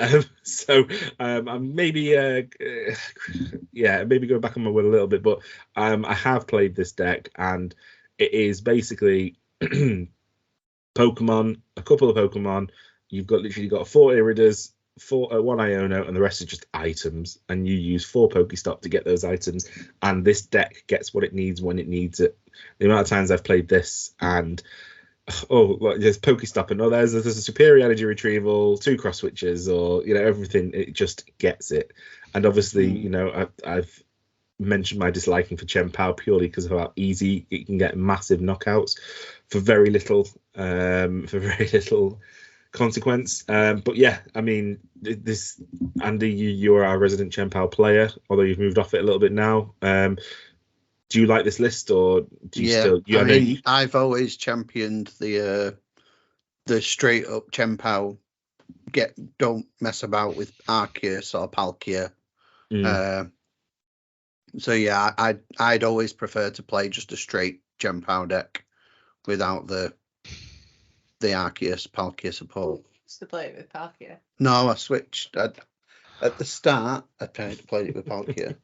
Maybe go back on my word a little bit, but I have played this deck, and it is basically Pokemon, a couple of Pokemon. You've literally got 4 Iridas, 1 Iono, and the rest are just items, and you use 4 Pokestop to get those items, and this deck gets what it needs when it needs it. The amount of times I've played this, and there's Pokestop, and there's a superior energy retrieval, 2 cross switches, or everything. It just gets it. And obviously, I've mentioned my disliking for Chen Pao purely because of how easy it can get massive knockouts for very little consequence. But yeah, I mean, this, Andy, you're our resident Chen Pao player, although you've moved off it a little bit now. Do you like this list, or do you still? I've always championed the straight up Chen Pao. Don't mess about with Arceus or Palkia. So yeah, I'd always prefer to play just a straight Chen Pao deck without the Arceus Palkia support. To play it with Palkia. No, I switched. At the start, I played it with Palkia,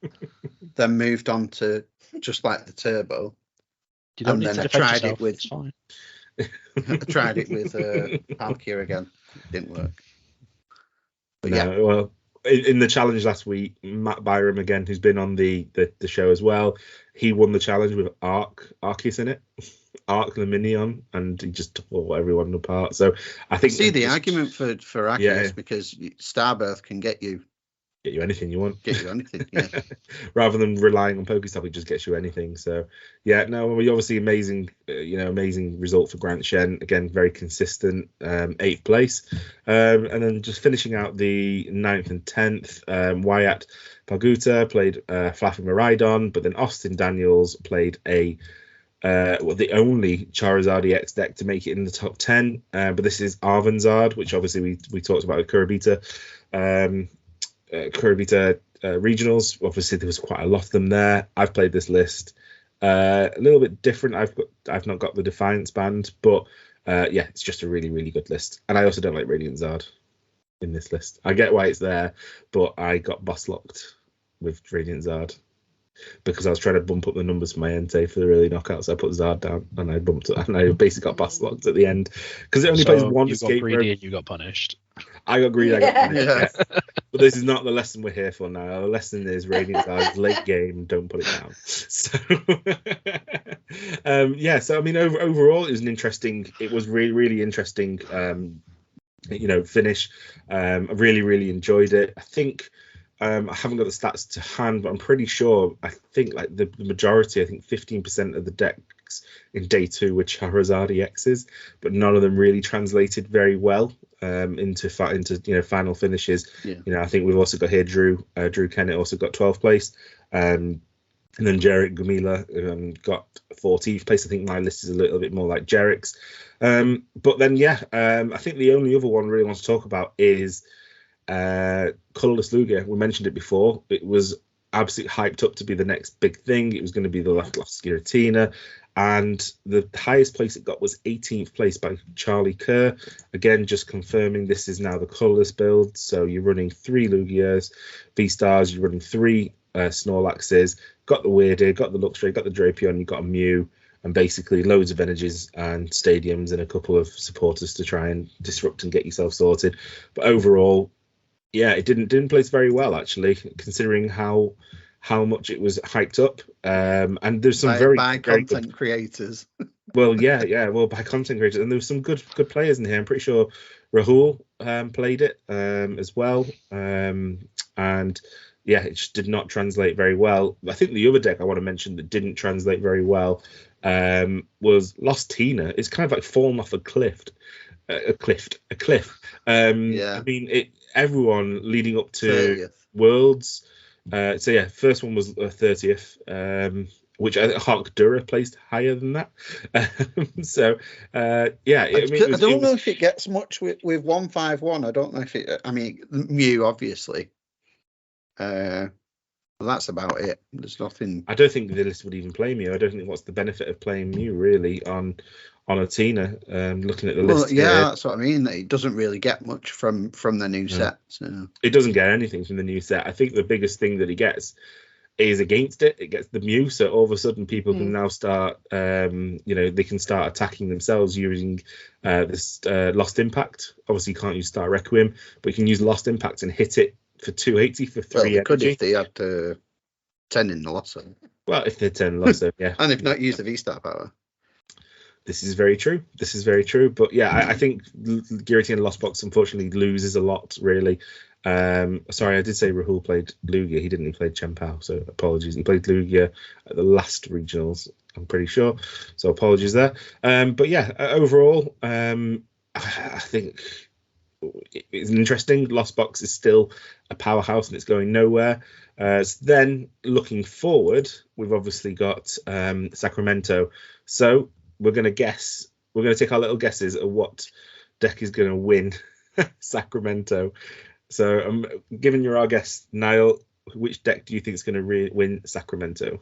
then moved on to just like the Turbo, and then I tried it with Palkia again. It didn't work. But well, in the challenge last week, Matt Byram again, who's been on the show as well, he won the challenge with Arceus in it. Arc the Minion, and he just tore everyone apart. So I think the argument for Arceus, because Starbirth can get you anything you want. Get you anything, yeah. Rather than relying on Pokestop, it just gets you anything. So yeah, no, obviously amazing result for Grant Shen. Again, very consistent, 8th place. And then just finishing out the 9th and 10th, Wyatt Palguta played Flappy Maridon, but then Austin Daniels played the only Charizard EX deck to make it in the top 10. But this is Arvanzard, which obviously we talked about with Kurabita. Kurabita regionals. Obviously, there was quite a lot of them there. I've played this list a little bit different. I've not got the Defiance band, but it's just a really, really good list. And I also don't like Radiant Zard in this list. I get why it's there, but I got boss locked with Radiant Zard because I was trying to bump up the numbers for my Entei for the early knockouts. I put Zard down and I bumped it, and I basically got boss locked at the end because it only plays one escape. You got greedy and you got punished. I got greedy. I got punished. Yeah. But this is not the lesson we're here for now. The lesson is Radiant Zard late game. Don't put it down. So So I mean, overall, it was an interesting. It was really, really interesting. Finish. I really, really enjoyed it. I think. I haven't got the stats to hand, but I'm pretty sure. I think like the majority. I think 15% of the decks in day 2 were Charizard EXs, but none of them really translated very well into final finishes. Yeah. I think we've also got here Drew Kennett also got 12th place, and then Jarek Gumila got 14th place. I think my list is a little bit more like Jarek's, but then I think the only other one I really want to talk about is Colourless Lugia, we mentioned it before. It was absolutely hyped up to be the next big thing. It was going to be the last Giratina, and the highest place it got was 18th place by Charlie Kerr. Again, just confirming this is now the colourless build. So you're running 3 Lugias, V-Stars, you're running 3 Snorlaxes, got the Weirdir, got the Luxray, got the Drapion, you got a Mew, and basically loads of energies and stadiums and a couple of supporters to try and disrupt and get yourself sorted. But overall, yeah, it didn't place very well, actually, considering how much it was hyped up. And there's some by content creators. Well, well, by content creators, and there was some good players in here. I'm pretty sure Rahul played it as well, and yeah, it just did not translate very well. I think the other deck I want to mention that didn't translate very well was Lost Tina. It's kind of like fallen off a cliff. I mean, everyone leading up to 30th. Worlds. So yeah, first one was 30th, which I think Hawk Dura placed higher than that. So yeah, I don't know if it gets much with 151. I don't know if it. I mean, Mew obviously. Well, that's about it. There's nothing. I don't think the list would even play Mew. I don't think what's the benefit of playing Mew really on a Tina. Looking at the list. Yeah, here, that's what I mean. It doesn't really get much from the new set. So. It doesn't get anything from the new set. I think the biggest thing that it gets is against it. It gets the Mew, so all of a sudden people can now start. They can start attacking themselves using this Lost Impact. Obviously, you can't use Star Requiem, but you can use Lost Impact and hit it for 280 for 3 energy. Could if they had 10 in the Losso. Well, if they're 10 Losso, yeah. And if not, use the V-Star power. This is very true. But yeah, I think Giratina Lost Box unfortunately loses a lot, really. Sorry, I did say Rahul played Lugia. He didn't. He played Chempao, so apologies. He played Lugia at the last regionals, I'm pretty sure. So apologies there. But yeah, overall, I think it's interesting. Lost Box is still a powerhouse and it's going nowhere. So then looking forward, we've obviously got Sacramento. So we're going to guess. We're going to take our little guesses at what deck is going to win Sacramento. So I'm giving you our guess, Niall. Which deck do you think is going to win Sacramento?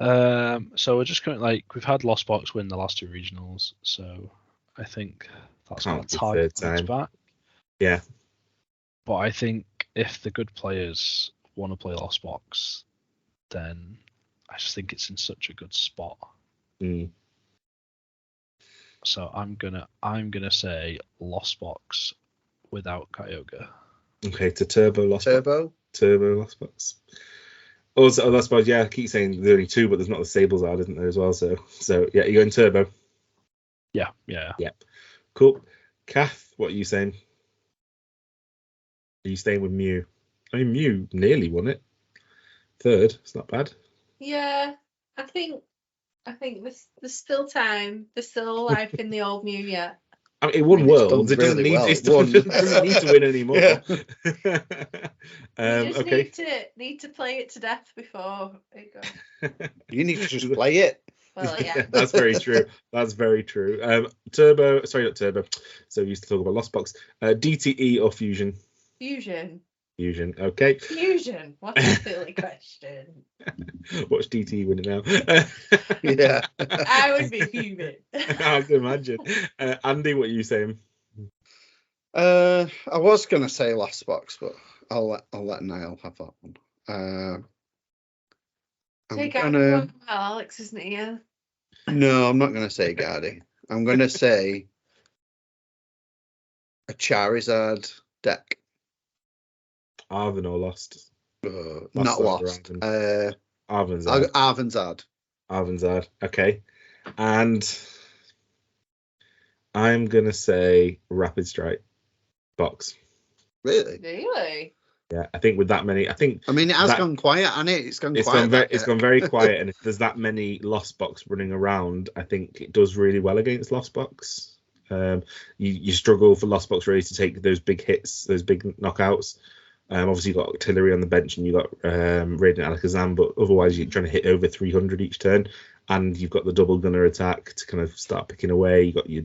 So we're just going we've had Lost Box win the last 2 regionals, so I think that's our target back. Yeah. But I think if the good players want to play Lost Box, then I just think it's in such a good spot. So I'm gonna say Lost Box without Kyogre. Okay, to Turbo Lost Box. Turbo Lost Box. Also, Lost Box, yeah, I keep saying there's only 2, but there's not the Sablezard, isn't there, as well? So yeah, you're going Turbo. Yeah. Cool. Kath, what are you saying? Are you staying with Mew? I mean, Mew nearly won it. 3rd, it's not bad. Yeah, I think there's still time. There's still life in the old Mew yet. I mean, it won Worlds. It doesn't need to win anymore. Yeah. You just need to play it to death before it goes. You need to just play it. Well, yeah. That's very true. That's very true. Turbo, sorry, not Turbo. So we used to talk about Lost Box. DTE or Fusion? Fusion. Okay. Fusion. What a silly question. Watch DTE win it now. Yeah. I would be fuming. I can imagine. Andy, what are you saying? I was gonna say Lost Box, but I'll let Niall have that one. Take out one. Alex isn't here. No, I'm not gonna say Guardy. I'm gonna say a Charizard deck. Arven or Lost? Not Lost. Arvenzard. Arvenzard. Okay. And I'm going to say Rapid Strike box. Really? Yeah, I think with that many, I mean, it has gone quiet, hasn't it? It's gone very quiet, and if there's that many Lost Box running around, I think it does really well against Lost Box. You struggle for Lost Box really to take those big hits, those big knockouts. Obviously, you've got artillery on the bench and you've got Radiant Alakazam, but otherwise you're trying to hit over 300 each turn. and you've got the double gunner attack to kind of start picking away. You got your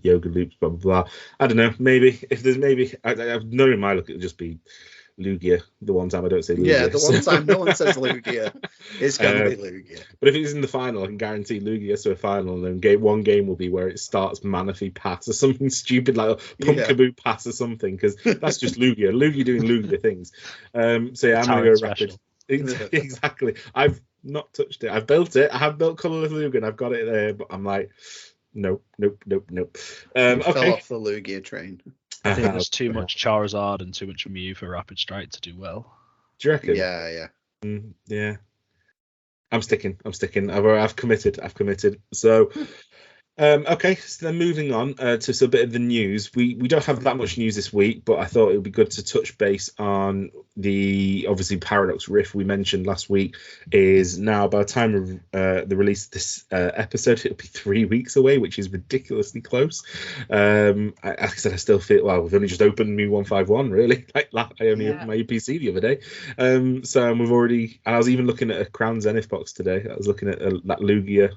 yoga loops, blah blah blah. I don't know. Maybe if there's I've known in my look it'll just be Lugia. The one time I don't say Lugia. Yeah, the one time no one says Lugia, it's going to be Lugia. But if it's in the final, I can guarantee Lugia gets to a final, and then one game will be where it starts Manaphy Pass or something stupid like Pumpkaboo Pass or something, because that's just Lugia. Lugia doing Lugia things. So yeah, I'm going to go rapid. Exactly. I've not touched it. I've built it. I have built Colourless Lugia, and I've got it there, but I'm like, nope. Okay. Fell off the Lugia train. I think there's too much Charizard and too much Mew for Rapid Strike to do well. Do you reckon? Yeah. Yeah. I'm sticking. I've committed. So, okay. So then moving on to a bit of the news. We don't have that much news this week, but I thought it would be good to touch base on the obviously Paradox Rift we mentioned last week is now, by the time of the release of this episode, it'll be 3 weeks away, which is ridiculously close. Like I said, I still feel, well, we've only just opened Mew 151, really. Like I only opened my PC the other day. So we've already, and I was even looking at a Crown Zenith box today. I was looking at that Lugia.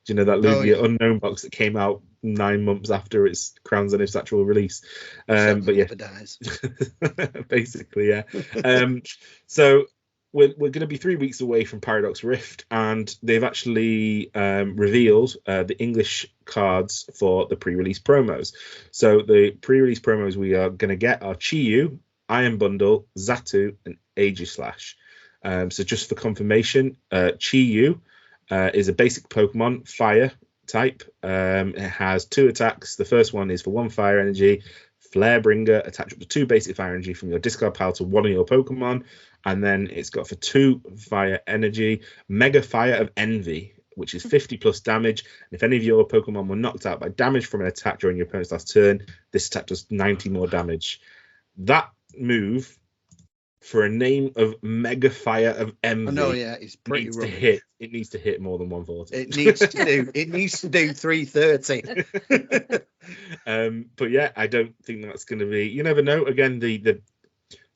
Do you know that Lugia Unknown box that came out 9 months after its Crown Zenith's actual release? But yeah, basically, yeah. So we're going to be 3 weeks away from Paradox Rift, and they've actually revealed the English cards for the pre-release promos. So the pre-release promos we are going to get are Chi-Yu, Iron Bundle, Xatu, and Aegislash. So just for confirmation, Chi-Yu is a basic Pokemon, fire type. It has 2 attacks. The first one is for 1 fire energy. Flarebringer, attach up to 2 basic fire energy from your discard pile to one of your Pokemon. And then it's got for 2 fire energy, Mega Fire of Envy, which is 50 plus damage. And if any of your Pokemon were knocked out by damage from an attack during your opponent's last turn, this attack does 90 more damage. That move, for a name of Mega Fire of Envy, it's pretty needs rubbish. to hit. It needs to hit more than 140. It needs to do 330. But yeah, I don't think that's going to be. You never know. Again, the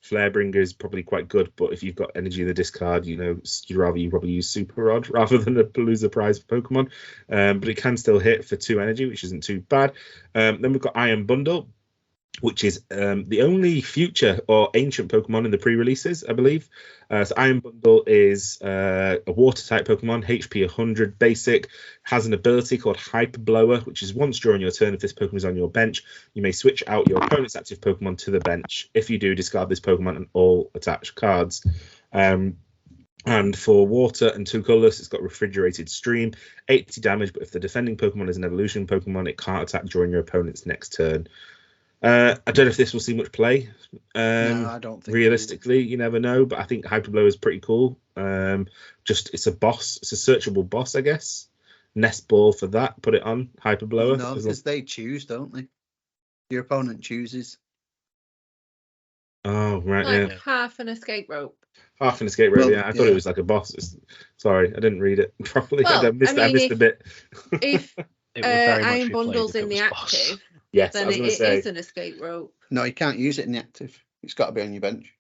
Flarebringer is probably quite good, but if you've got energy in the discard, you'd rather you probably use Super Rod rather than a Palooza prize for Pokemon. But it can still hit for 2 energy, which isn't too bad. Then we've got Iron Bundle, which is the only future or ancient Pokemon in the pre-releases, I believe. So Iron Bundle is a water-type Pokemon, HP 100 basic, has an ability called Hyper Blower, which is once during your turn, if this Pokemon is on your bench, you may switch out your opponent's active Pokemon to the bench. If you do, discard this Pokemon and all attached cards. And for water and 2 colorless, it's got Refrigerated Stream, 80 damage, but if the defending Pokemon is an evolution Pokemon, it can't attack during your opponent's next turn. I don't know if this will see much play. No, I don't think. Realistically, you never know, but I think Hyper Blow is pretty cool. It's a boss. It's a searchable boss, I guess. Nest Ball for that. Put it on Hyper Blower. No, because they choose, don't they? Your opponent chooses. Oh, right, like yeah. half an escape rope. Half an escape rope, yeah. I thought it was like a boss. Sorry, I didn't read it properly. Well, I missed a bit. If Iron Bundle's in the active, yes, then it is an escape rope. No, you can't use it in the active. It's got to be on your bench.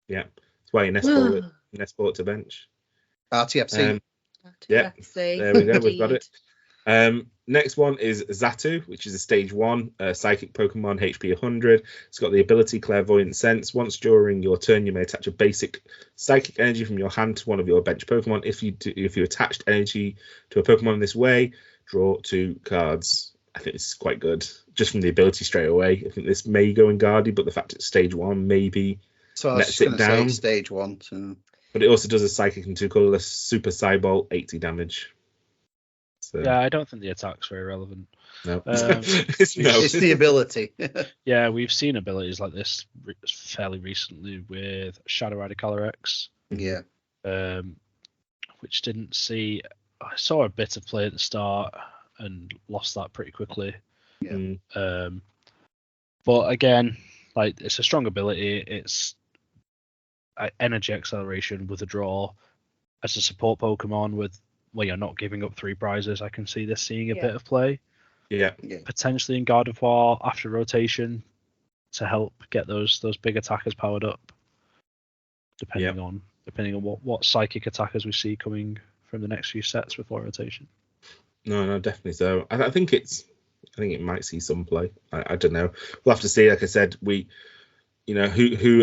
Yeah, that's why you nest ball it to bench. RTFC. Yeah, there we go. We've got it. Next one is Xatu, which is a stage 1 psychic Pokemon, HP 100. It's got the ability Clairvoyant Sense. Once during your turn, you may attach a basic psychic energy from your hand to one of your bench Pokemon. If you attached energy to a Pokemon in this way, draw 2 cards. I think this is quite good, just from the ability straight away. I think this may go in Guardy, but the fact it's stage 1 maybe lets it down. Stage 1. So. But it also does a psychic and 2 colorless Super Psybolt, 80 damage. So. Yeah, I don't think the attack's very relevant. No, it's the ability. Yeah, we've seen abilities like this fairly recently with Shadow Rider Color X. Yeah. Which didn't see. I saw a bit of play at the start and lost that pretty quickly. Yeah. But again, like, it's a strong ability. It's energy acceleration with a draw as a support Pokemon with. Well, you're not giving up 3 prizes. I can see this seeing a bit of play. Yeah. Potentially in Gardevoir after rotation to help get those big attackers powered up. Depending on what psychic attackers we see coming from the next few sets before rotation. No, definitely. So I think it might see some play. I don't know. We'll have to see. Like I said, who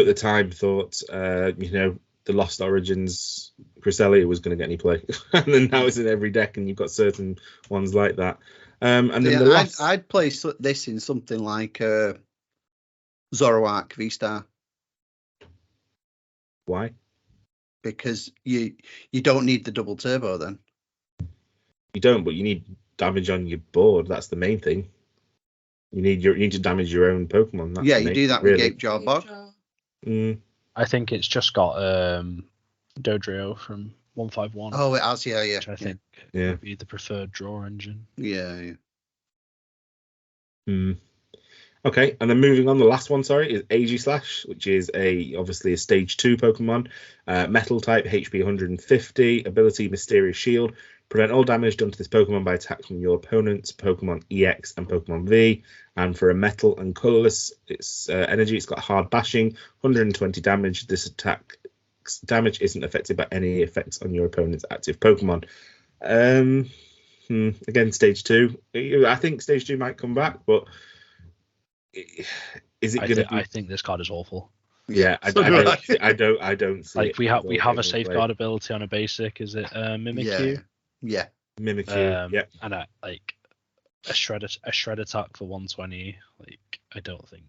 at the time thought, the Lost Origins Cresselia was going to get any play, and then now it's in every deck, and you've got certain ones like that. And then I'd place this in something like Zoroark V-Star. Why? Because you don't need the double turbo then. You don't, but you need damage on your board. That's the main thing. You need to damage your own Pokemon. That's you do that with Gapejaw Bog. I think it's just got Dodrio from 151. Oh, it has, yeah. Which I think would be the preferred draw engine. Yeah. Okay, and then moving on, the last one, is Aegislash, which is obviously a stage 2 Pokemon, metal type, HP 150, ability Mysterious Shield, prevent all damage done to this Pokemon by attack from your opponent's Pokemon EX and Pokemon V, and for a metal and colorless, its energy, it's got hard bashing, 120 damage. This attack damage isn't affected by any effects on your opponent's active Pokemon. Again, stage 2. I think stage 2 might come back, but is it going to be? I think this card is awful. Yeah, I don't see it. We have a safeguard ability on a basic. Is it Mimikyu? Yeah. Mimikyu. And a shred attack for 120. I don't think.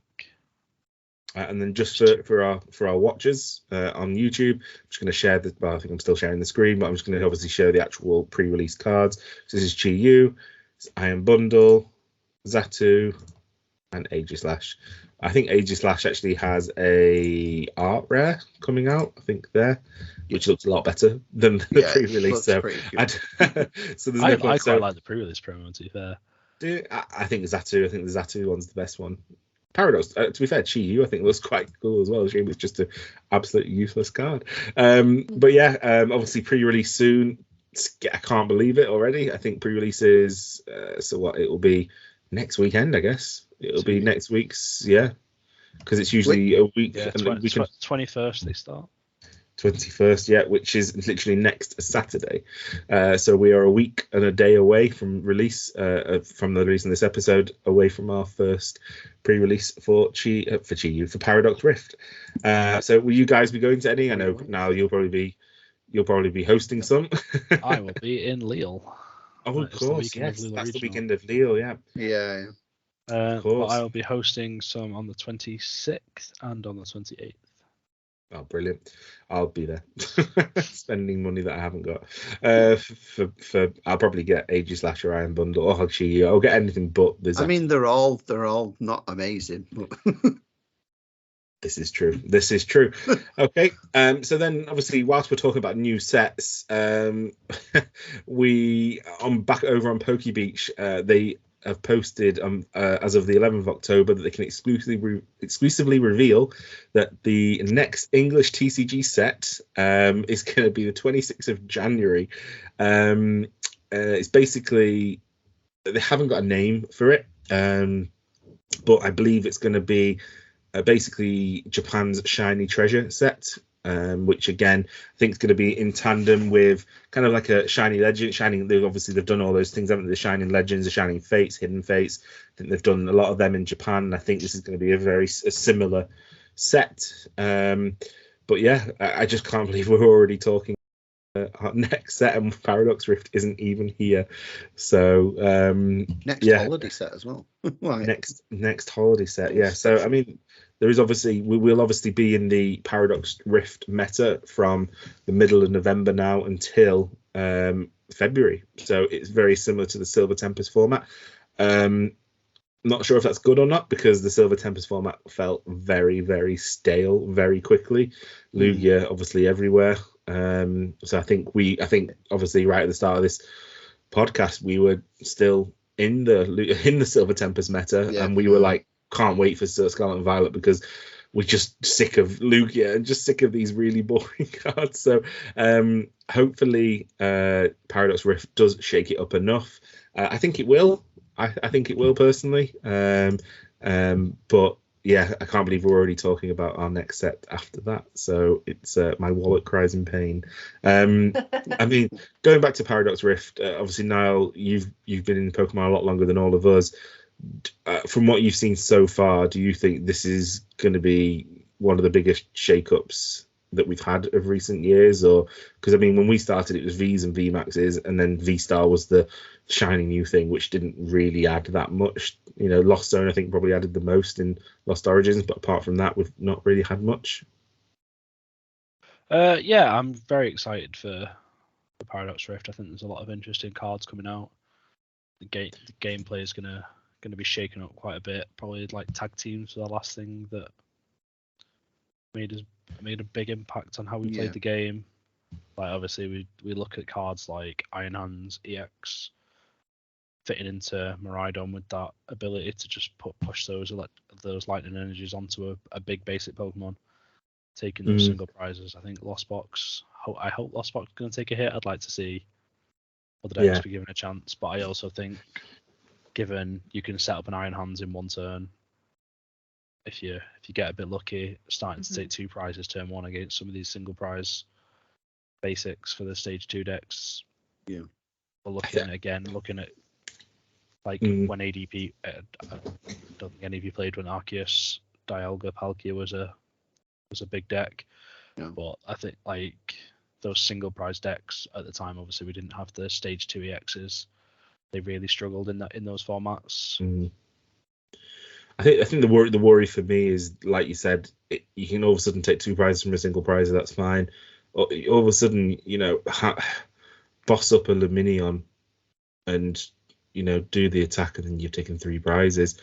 And then just for our watchers on YouTube, I'm just going to share this. Well, I think I'm still sharing the screen, but I'm just going to obviously show the actual pre-release cards. So this is Chi-Yu, Iron Bundle, Xatu, and Aegislash. I think Aegislash actually has a art rare coming out, I think which looks a lot better than the pre-release. So, I quite like the pre-release promo, to be fair. I think the Xatu one's the best one. Paradox, to be fair, Chi-Yu I think looks quite cool as well. It's just an absolutely useless card. But yeah, obviously pre-release soon. I can't believe it already. I think pre-release is it will be next weekend, I guess. It'll be next week's, because it's usually a week. Yeah, 21st they start. 21st, which is literally next Saturday. So we are a week and a day away from release, from the release of this episode, away from our first pre-release for Paradox Rift. So will you guys be going to any? I know now you'll probably be hosting some. I will be in Lille. Oh, of course, yes, that's the weekend of Lille, yeah. But I will be hosting some on the 26th and on the 28th. Oh, brilliant! I'll be there, spending money that I haven't got. For I'll probably get Aegislash or Iron Bundle, or actually I'll get anything but. They're all not amazing. But... This is true. Okay. So then, obviously, whilst we're talking about new sets, we back over on Poke Beach. They have posted as of the 11th of October that they can exclusively reveal that the next English TCG set is going to be the 26th of January. It's basically, they haven't got a name for it, but I believe it's going to be basically Japan's Shiny Treasure set, which again I think is going to be in tandem with kind of like a Shiny Legend. They've done all those things, haven't they? The Shining Legends, the Shining Fates, Hidden Fates. I think they've done a lot of them in Japan, and I think this is going to be a similar set. But yeah, I just can't believe we're already talking our next set, and Paradox Rift isn't even here. So holiday set as well. next holiday set, yeah. So I mean, we will obviously be in the Paradox Rift meta from the middle of November now until February. So it's very similar to the Silver Tempest format. Not sure if that's good or not, because the Silver Tempest format felt very, very stale very quickly. Lugia obviously everywhere. So I think obviously right at the start of this podcast we were still in the Silver Tempest meta, and we were like, can't wait for Scarlet and Violet, because we're just sick of Lugia and just sick of these really boring cards. So hopefully Paradox Rift does shake it up enough. I think it will. I think it will personally. But yeah, I can't believe we're already talking about our next set after that. So it's my wallet cries in pain. I mean, going back to Paradox Rift, obviously, Niall, you've been in Pokemon a lot longer than all of us. From what you've seen so far, do you think this is going to be one of the biggest shake-ups that we've had of recent years? Or because I mean, when we started, it was V's and V Maxes, and then V Star was the shiny new thing, which didn't really add that much. You know, Lost Zone I think probably added the most in Lost Origins, but apart from that, we've not really had much. Yeah, I'm very excited for the Paradox Rift. I think there's a lot of interesting cards coming out. The gameplay is gonna be shaken up quite a bit. Probably like tag teams were the last thing that made a big impact on how we played the game. Like obviously we look at cards like Iron Hands EX fitting into Miraidon with that ability to just push those lightning energies onto a big basic Pokemon, taking those single prizes. I think Lost Box. I hope Lost Box is going to take a hit. I'd like to see other decks be given a chance, but I also think, given you can set up an Iron Hands in one turn, if you get a bit lucky, starting to take 2 prizes turn 1 against some of these single prize basics for the stage 2 decks. Yeah. We're looking at like when ADP. I don't think any of you played when Arceus, Dialga, Palkia was a big deck. Yeah. But I think like those single prize decks at the time, obviously we didn't have the stage 2 EXs. They really struggled in those formats. I think the worry for me is, like you said, you can all of a sudden take 2 prizes from a single prize, that's fine. All of a sudden, you know, boss up a Luminion and, you know, do the attack, and then you've taken 3 prizes.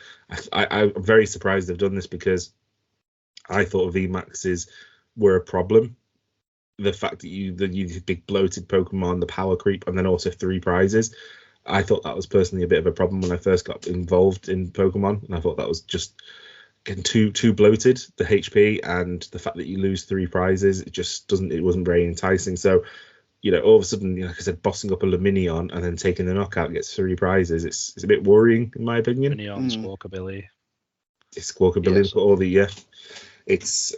I'm very surprised they've done this, because I thought VMAXs were a problem. The fact that you big bloated Pokemon, the power creep, and then also 3 prizes. I thought that was personally a bit of a problem when I first got involved in Pokemon, and I thought that was just getting too bloated, the HP, and the fact that you lose 3 prizes, it wasn't very enticing. So, you know, all of a sudden, you know, like I said, bossing up a Luminion and then taking the knockout gets 3 prizes. It's a bit worrying, in my opinion. Luminion, Squawkabilly. It's Squawkabilly, all the it's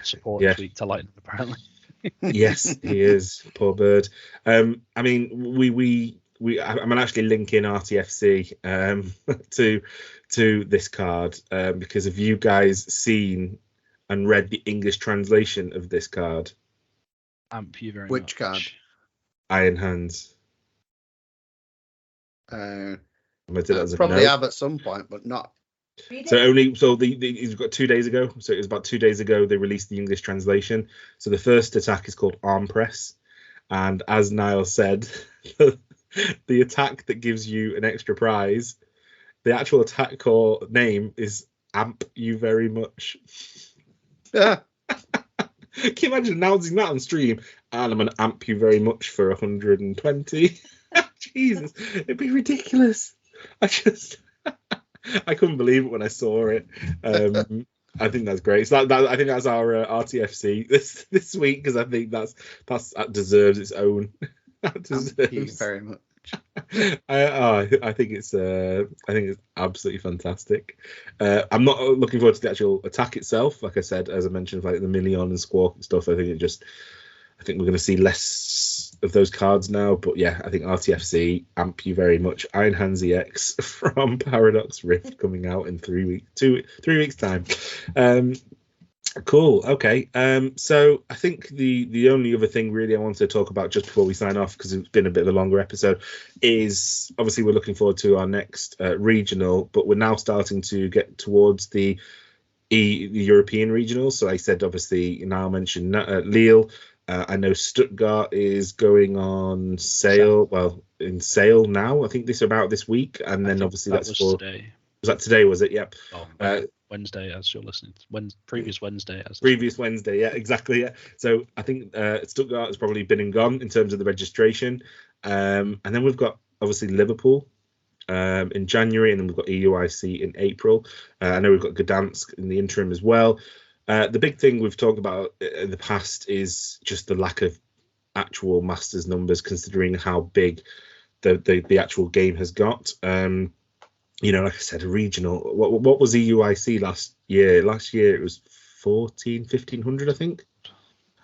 support tweak to Lightning, apparently. Yes, he is, poor bird. I mean, I'm actually linking RTFC to this card because have you guys seen and read the English translation of this card? Amp you very much. Which card? Iron Hands. I probably have at some point, but not. He's got 2 days ago. So it was about 2 days ago they released the English translation. So the first attack is called Arm Press, and as Niall said, the attack that gives you an extra prize, the actual attack core name is Amp You Very Much. Yeah. Can you imagine announcing that on stream? And I'm going to amp you very much for 120. Jesus, it'd be ridiculous. I couldn't believe it when I saw it. I think that's great. So I think that's our RTFC this week, because I think that deserves its own. Thank you very much. I think it's absolutely fantastic. I'm not looking forward to the actual attack itself. Like I said, as I mentioned, like the Million and Squawk and stuff. I think we're going to see less of those cards now. But yeah, I think RTFC, amp you very much. Iron Hands EX from Paradox Rift coming out in 3 weeks, 3 weeks time. Cool. Okay. So I think the only other thing really I want to talk about just before we sign off, because it's been a bit of a longer episode, is obviously we're looking forward to our next regional, but we're now starting to get towards the European regionals. So I said, obviously, Niall mentioned Lille. I know Stuttgart is going on sale. Well, in sale now. I think this is about this week, and then obviously that's for today. Was that today? Was it? Yep. Oh, Wednesday, as you're listening. Previous Wednesday. Yeah, exactly. Yeah. So I think Stuttgart has probably been and gone in terms of the registration, and then we've got obviously Liverpool in January, and then we've got EUIC in April. I know we've got Gdansk in the interim as well. The big thing we've talked about in the past is just the lack of actual Masters numbers, considering how big the actual game has got. like I said, a regional. What was EUIC last year? Last year it was 1,500, I think. I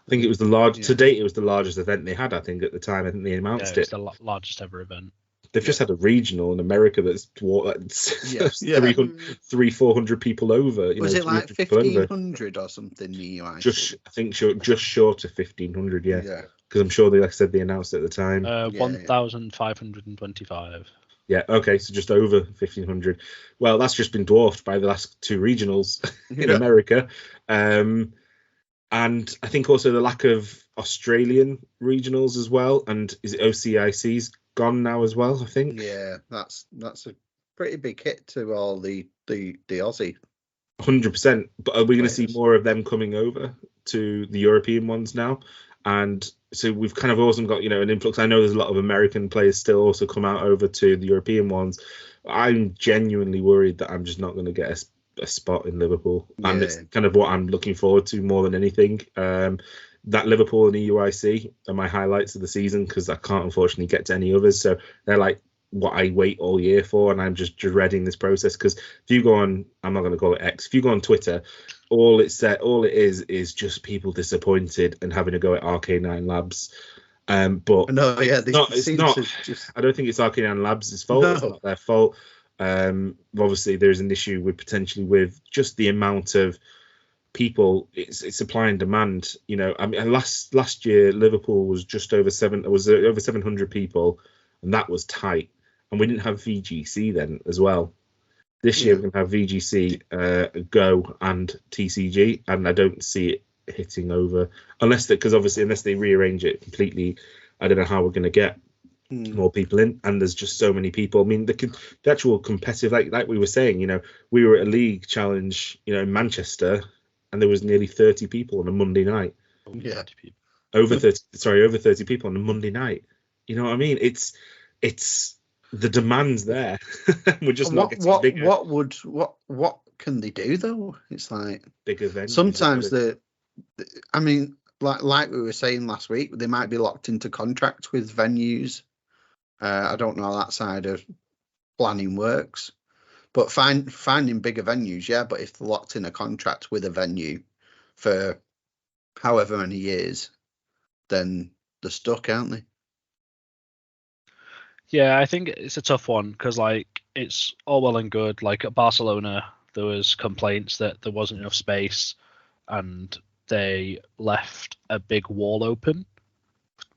think it was the large to date. It was the largest event they had. I think at the time. I think they announced it. Was the largest ever event. They've just had a regional in America that's 300-400 people over. Was it like 1,500 or something? The EUIC? I think just short of 1,500. Yeah. Because I'm sure like I said, they announced at the time. 1,525. Yeah. Okay. So just over 1,500. Well, that's just been dwarfed by the last two regionals in America. And I think also the lack of Australian regionals as well. And is it OCIC's gone now as well? I think. Yeah, that's a pretty big hit to all the Aussie. 100%. But are we going to see more of them coming over to the European ones now? And so we've kind of also got an influx. I know there's a lot of American players still also come out over to the European ones. I'm genuinely worried that I'm just not going to get a spot in Liverpool, and it's kind of what I'm looking forward to more than anything. That Liverpool and EUIC are my highlights of the season because I can't unfortunately get to any others. So they're like what I wait all year for, and I'm just dreading this process because if you go on, I'm not going to call it X. If you go on Twitter, all it is just people disappointed and having to go at RK9 Labs. But no, it's not. I don't think it's RK9 Labs' fault. No. It's not their fault. Obviously, there's an issue with just the amount of people. It's supply and demand. I mean, last year Liverpool was just over over 700 people, and that was tight. And we didn't have VGC then as well. This year we're going to have VGC, Go, and TCG, and I don't see it hitting over unless they rearrange it completely. I don't know how we're going to get more people in, and there's just so many people. I mean, the actual competitive, like we were saying, we were at a league challenge, in Manchester, and there was nearly 30 people on a Monday night. Over 30 people on a Monday night. You know what I mean? It's the demand's there. We're just not getting bigger. What can they do though? It's like bigger venues. Sometimes I mean, like we were saying last week, they might be locked into contracts with venues. I don't know how that side of planning works, but finding bigger venues, but if they're locked in a contract with a venue for however many years, then they're stuck, aren't they? Yeah, I think it's a tough one because it's all well and good. Like at Barcelona, there was complaints that there wasn't enough space, and they left a big wall open,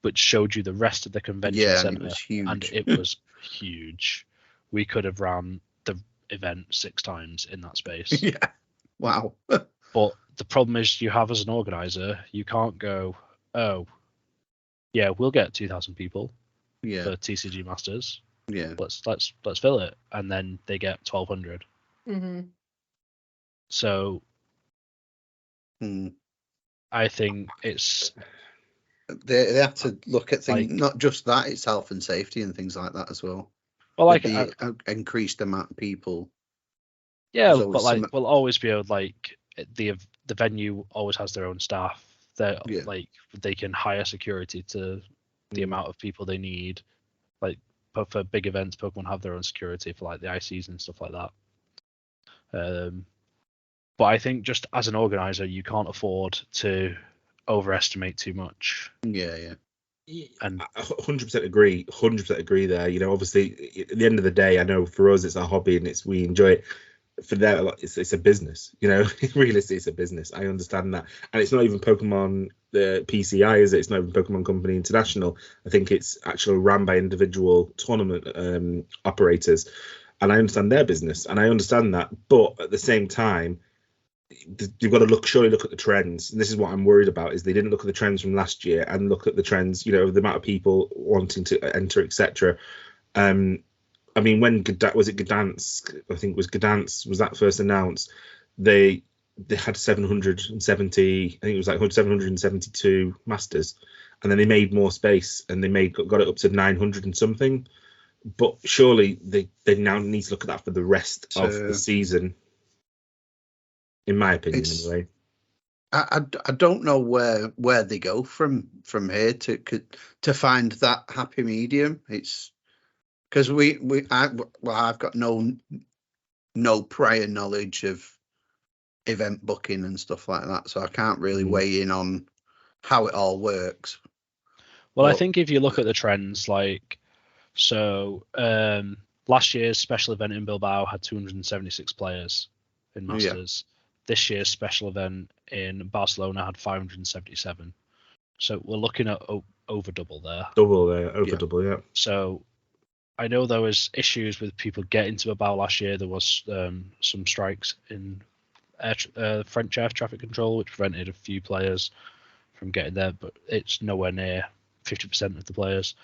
which showed you the rest of the convention center, and it was huge. And it was huge. We could have ran the event 6 times in that space. Yeah, wow. But the problem is, you have as an organizer, you can't go, oh, yeah, we'll get 2,000 people. For TCG Masters, let's fill it, and then they get 1,200. Mm-hmm. So, I think it's they have to look at things, not just that, it's health and safety and things like that as well. Well, the increased amount of people. Yeah, but we'll always be able, the venue always has their own staff. They can hire security to the amount of people they need. But for big events, Pokemon have their own security for the ICs and stuff like that. But I think just as an organizer, you can't afford to overestimate too much. Yeah. And 100% agree. 100% agree there. Obviously, at the end of the day, I know for us it's our hobby and we enjoy it. For them, it's a business. Realistically, it's a business. I understand that, and it's not even Pokemon the PCI, is it? It's not even Pokemon Company International. I think it's actually ran by individual tournament operators, and I understand their business, and I understand that. But at the same time, you've got to surely look at the trends, and this is what I'm worried about: is they didn't look at the trends from last year and look at the trends, the amount of people wanting to enter, etc. I mean, when Gdansk, I think it was Gdansk, was that first announced, they had 770, I think it was 772 masters, and then they made more space and they got it up to 900 and something. But surely they now need to look at that for the rest of the season, in my opinion, anyway. I don't know where they go from here to find that happy medium. It's because I've got no no prior knowledge of event booking and stuff like that, so I can't really weigh in on how it all works. Well, I think if you look at the trends, like, so last year's special event in Bilbao had 276 players in Masters. This year's special event in Barcelona had 577. So we're looking at over double there. Double, yeah. So I know there was issues with people getting to Bilbao last year. There was some strikes in French air traffic control, which prevented a few players from getting there, but it's nowhere near 50% of the players.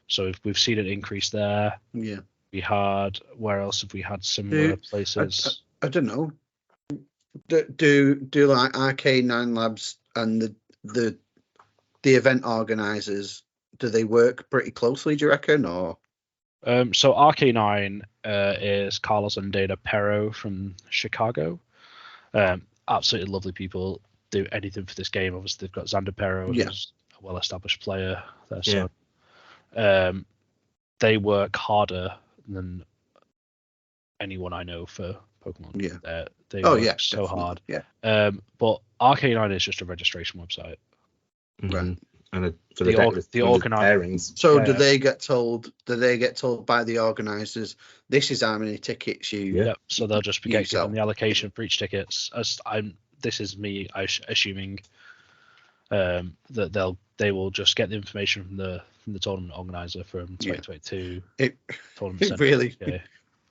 So we've seen an increase there. Yeah. We had, where else have we had similar places? I don't know. Do like RK9 Labs and the event organisers, do they work pretty closely, do you reckon? Or so RK9 is Carlos and Dana Perro from Chicago. Absolutely lovely people. Do anything for this game. Obviously, they've got Xander Perro, who's a well-established player. Their son. They work harder than anyone I know for Pokemon. Yeah. They work definitely. so hard. Yeah. But RK9 is just a registration website. Right. And for the organizers. So do they get told? Do they get told by the organisers, this is how many tickets you? Yep. So they'll just be given the allocation for each tickets. This is me assuming that they will just get the information from the tournament organizer from 2022. It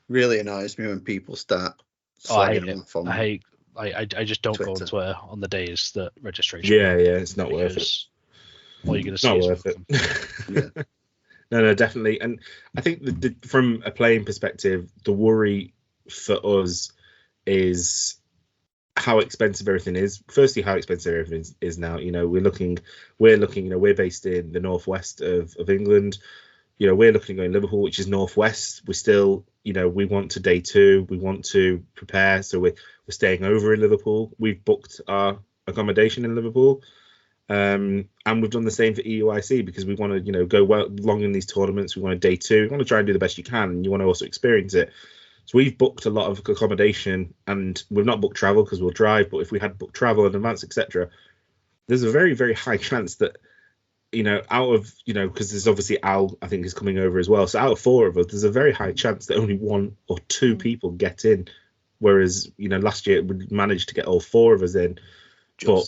really annoys me when people start. I just don't go on Twitter on the days that registration. Yeah, it's not worth it. All you're going to see is worth it. No, definitely. And I think from a playing perspective, the worry for us is how expensive everything is. Firstly, how expensive everything is now. We're looking. We're based in the northwest of England. We're looking at going Liverpool, which is northwest. We're still, we want to day 2. We want to prepare, so we're staying over in Liverpool. We've booked our accommodation in Liverpool. And we've done the same for EUIC because we want to, go long in these tournaments. We want a day 2. We want to try and do the best you can, and you want to also experience it. So we've booked a lot of accommodation, and we've not booked travel because we'll drive. But if we had booked travel in advance, etc., there's a very, very high chance that, out of, because there's obviously Al, I think, is coming over as well. So out of 4 of us, there's a very high chance that only 1 or 2 people get in. Whereas, last year we managed to get all 4 of us in. I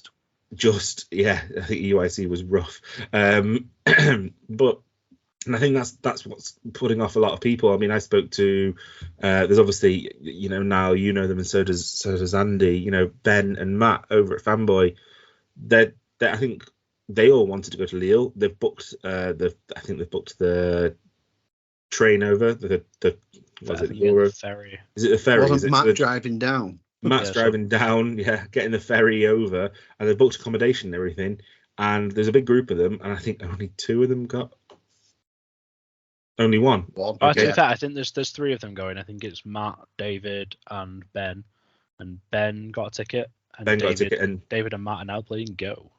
think UIC was rough. But and I think that's what's putting off a lot of people. I mean, I spoke to there's obviously, Niall, them, and so does Andy, Ben and Matt over at Fanboy. They I think they all wanted to go to Lille. They've booked they've booked the train over the Euro ferry. Is it the ferry? Wasn't Matt driving down? Matt's driving down, getting the ferry over, and they've booked accommodation and everything. And there's a big group of them, and I think only 2 of them got. Only 1. Okay. I think there's 3 of them going. I think it's Matt, David, and Ben. And Ben got a ticket. And David and Matt are now playing Go.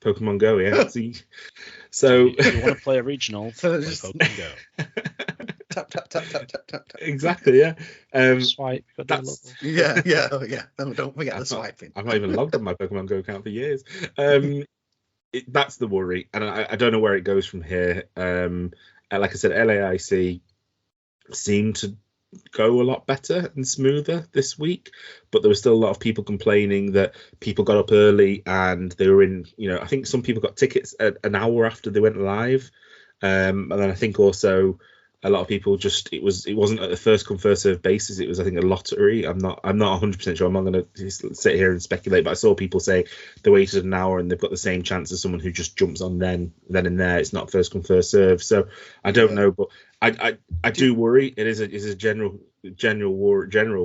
Pokemon Go, yeah. So if you want to play a regional, play Pokemon Go. Tap, tap, tap, tap, tap, tap, tap. Exactly, yeah. Swipe. Yeah. No, don't forget the swiping. I've not even logged on my Pokemon Go account for years. That's the worry, and I don't know where it goes from here. Like I said, LAIC seemed to go a lot better and smoother this week, but there was still a lot of people complaining that people got up early and they were in, I think some people got tickets an hour after they went live, and then I think also a lot of people it wasn't at the first come first serve basis. It was, I think, a lottery. I'm not 100% sure. I'm not going to sit here and speculate, but I saw people say they waited an hour and they've got the same chance as someone who just jumps on then and there. It's not first come first serve. So I don't know, but I do worry. It is a general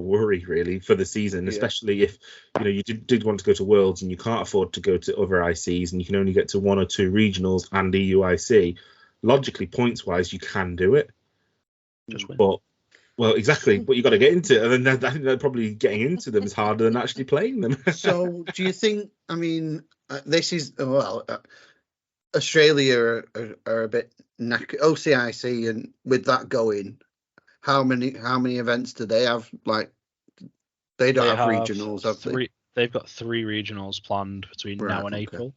worry really for the season, especially if you did want to go to Worlds and you can't afford to go to other ICs and you can only get to 1 or 2 regionals and EUIC. Logically, points wise, you can do it. Just win. Well, exactly. But you got to get into it, and then I think that probably getting into them is harder than actually playing them. So, do you think? I mean, this is Australia are a bit OCIC, and with that going, how many events do they have? Like, They don't have regionals, have they? They've got 3 regionals planned between now and April.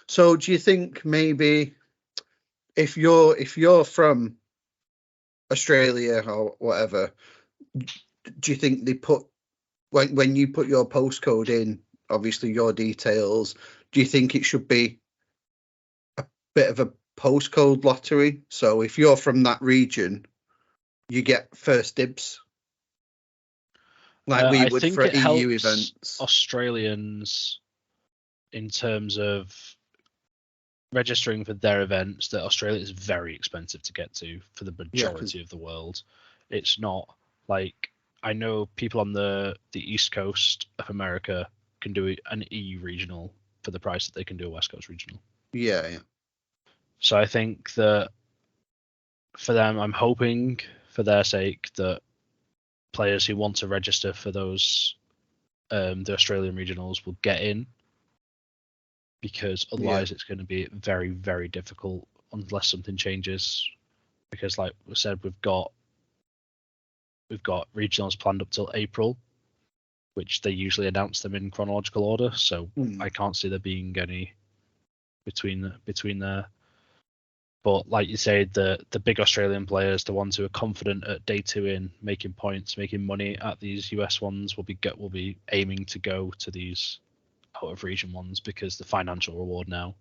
So do you think maybe if you're from Australia or whatever, do you think they put when you put your postcode in, obviously your details, do you think it should be a bit of a postcode lottery? So if you're from that region, you get first dibs, like we would for EU events. Australians, in terms of registering for their events, that Australia is very expensive to get to for the majority of the world. It's not like, I know people on the East Coast of America can do an EU regional for the price that they can do a West Coast regional. Yeah. So I think that for them, I'm hoping for their sake that players who want to register for those the Australian regionals will get in, because otherwise it's going to be very, very difficult unless something changes. Because like we said, we've got regionals planned up till April, which they usually announce them in chronological order. So I can't see there being any between there. But like you say, the big Australian players, the ones who are confident at day 2 in making points, making money at these US ones, will be aiming to go to these out of region ones, because the financial reward now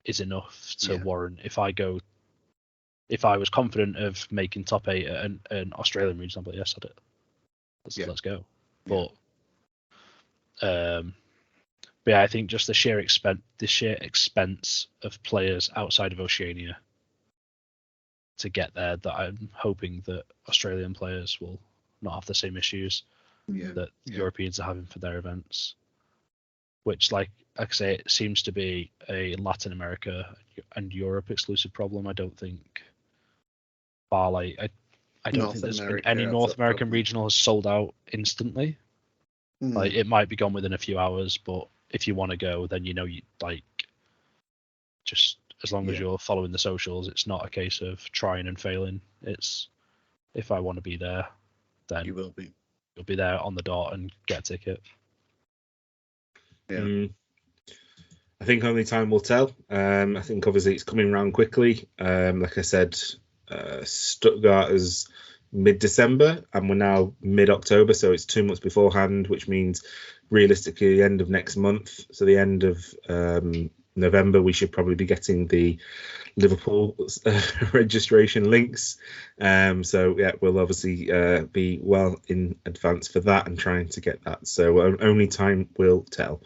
is enough to warrant. If I was confident of making top 8 at an Australian region, I'd be like, yes, I did. Let's go. But yeah, I think just the sheer expense of players outside of Oceania to get there, that I'm hoping that Australian players will not have the same issues that Europeans are having for their events. Which, like I say, it seems to be a Latin America and Europe exclusive problem. I don't think I don't think there's been any North American regional has sold out instantly. Like, it might be gone within a few hours, but if you want to go, then you like, just as long as you're following the socials, it's not a case of trying and failing. It's, if I want to be there, then you will be. You'll be there on the dot and get a ticket. Yeah. I think only time will tell. I think obviously it's coming around quickly. Like I said, Stuttgart is mid-December and we're now mid-October, so it's 2 months beforehand, which means realistically the end of next month, so the end of November, we should probably be getting the Liverpool registration links. So yeah, we'll obviously be well in advance for that and trying to get that. So only time will tell.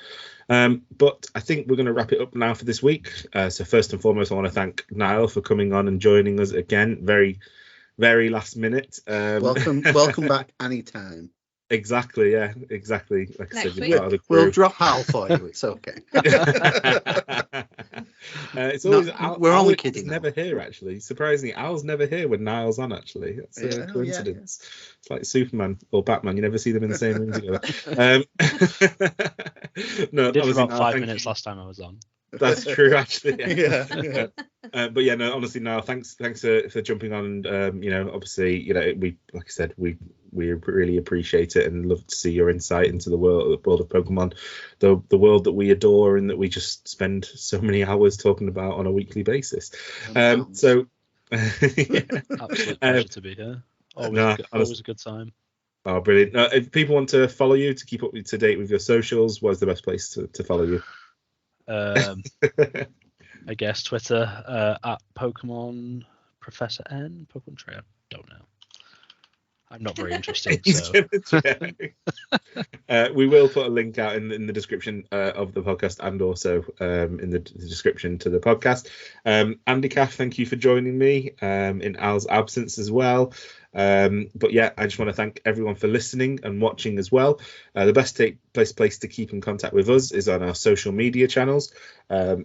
But I think we're going to wrap it up now for this week. So first and foremost, I want to thank Niall for coming on and joining us again. Very, very last minute. Welcome back anytime. Exactly, yeah, exactly. Like I said, you're part of the crew. We'll drop Hal for you. It's okay. It's always we're only kidding. He's never here, actually. Surprisingly, Al's never here when Niall's on. Actually, that's a coincidence. Yeah. It's like Superman or Batman. You never see them in the same room together. No, did about 5 minutes last time I was on. That's true, actually. Yeah. But yeah, no, honestly, Niall, thanks for jumping on. And obviously, we, like I said, we really appreciate it and love to see your insight into the world of Pokemon, the world that we adore and that we just spend so many hours talking about on a weekly basis. So absolute pleasure to be here. Always a good time. Oh, brilliant. If people want to follow you, to keep up to date with your socials, what's the best place to follow you? I guess Twitter at Pokemon Professor N, Pokemon Trainer. Don't know. I'm not very interested. So. We will put a link out in the description of the podcast and also in the description to the podcast. Andy Caff, thank you for joining me in Al's absence as well. But yeah, I just want to thank everyone for listening and watching as well. The best place to keep in contact with us is on our social media channels.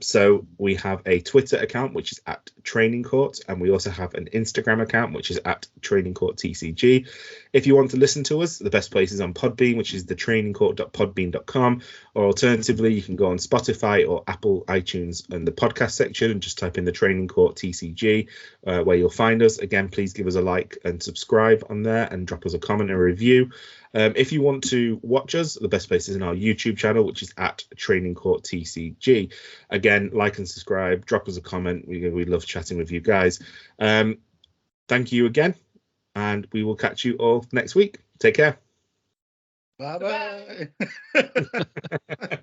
So we have a Twitter account, which is at Training Court, and we also have an Instagram account, which is at Training Court TCG. If you want to listen to us, the best place is on Podbean, which is thetrainingcourt.podbean.com, or alternatively, you can go on Spotify or Apple iTunes and the podcast section and just type in the Training Court TCG, where you'll find us. Again, please give us a like and subscribe on there and drop us a comment or review. If you want to watch us, the best place is in our YouTube channel, which is at Training Court TCG. Again, like and subscribe, drop us a comment. We love chatting with you guys. Thank you again, and we will catch you all next week. Take care. Bye-bye.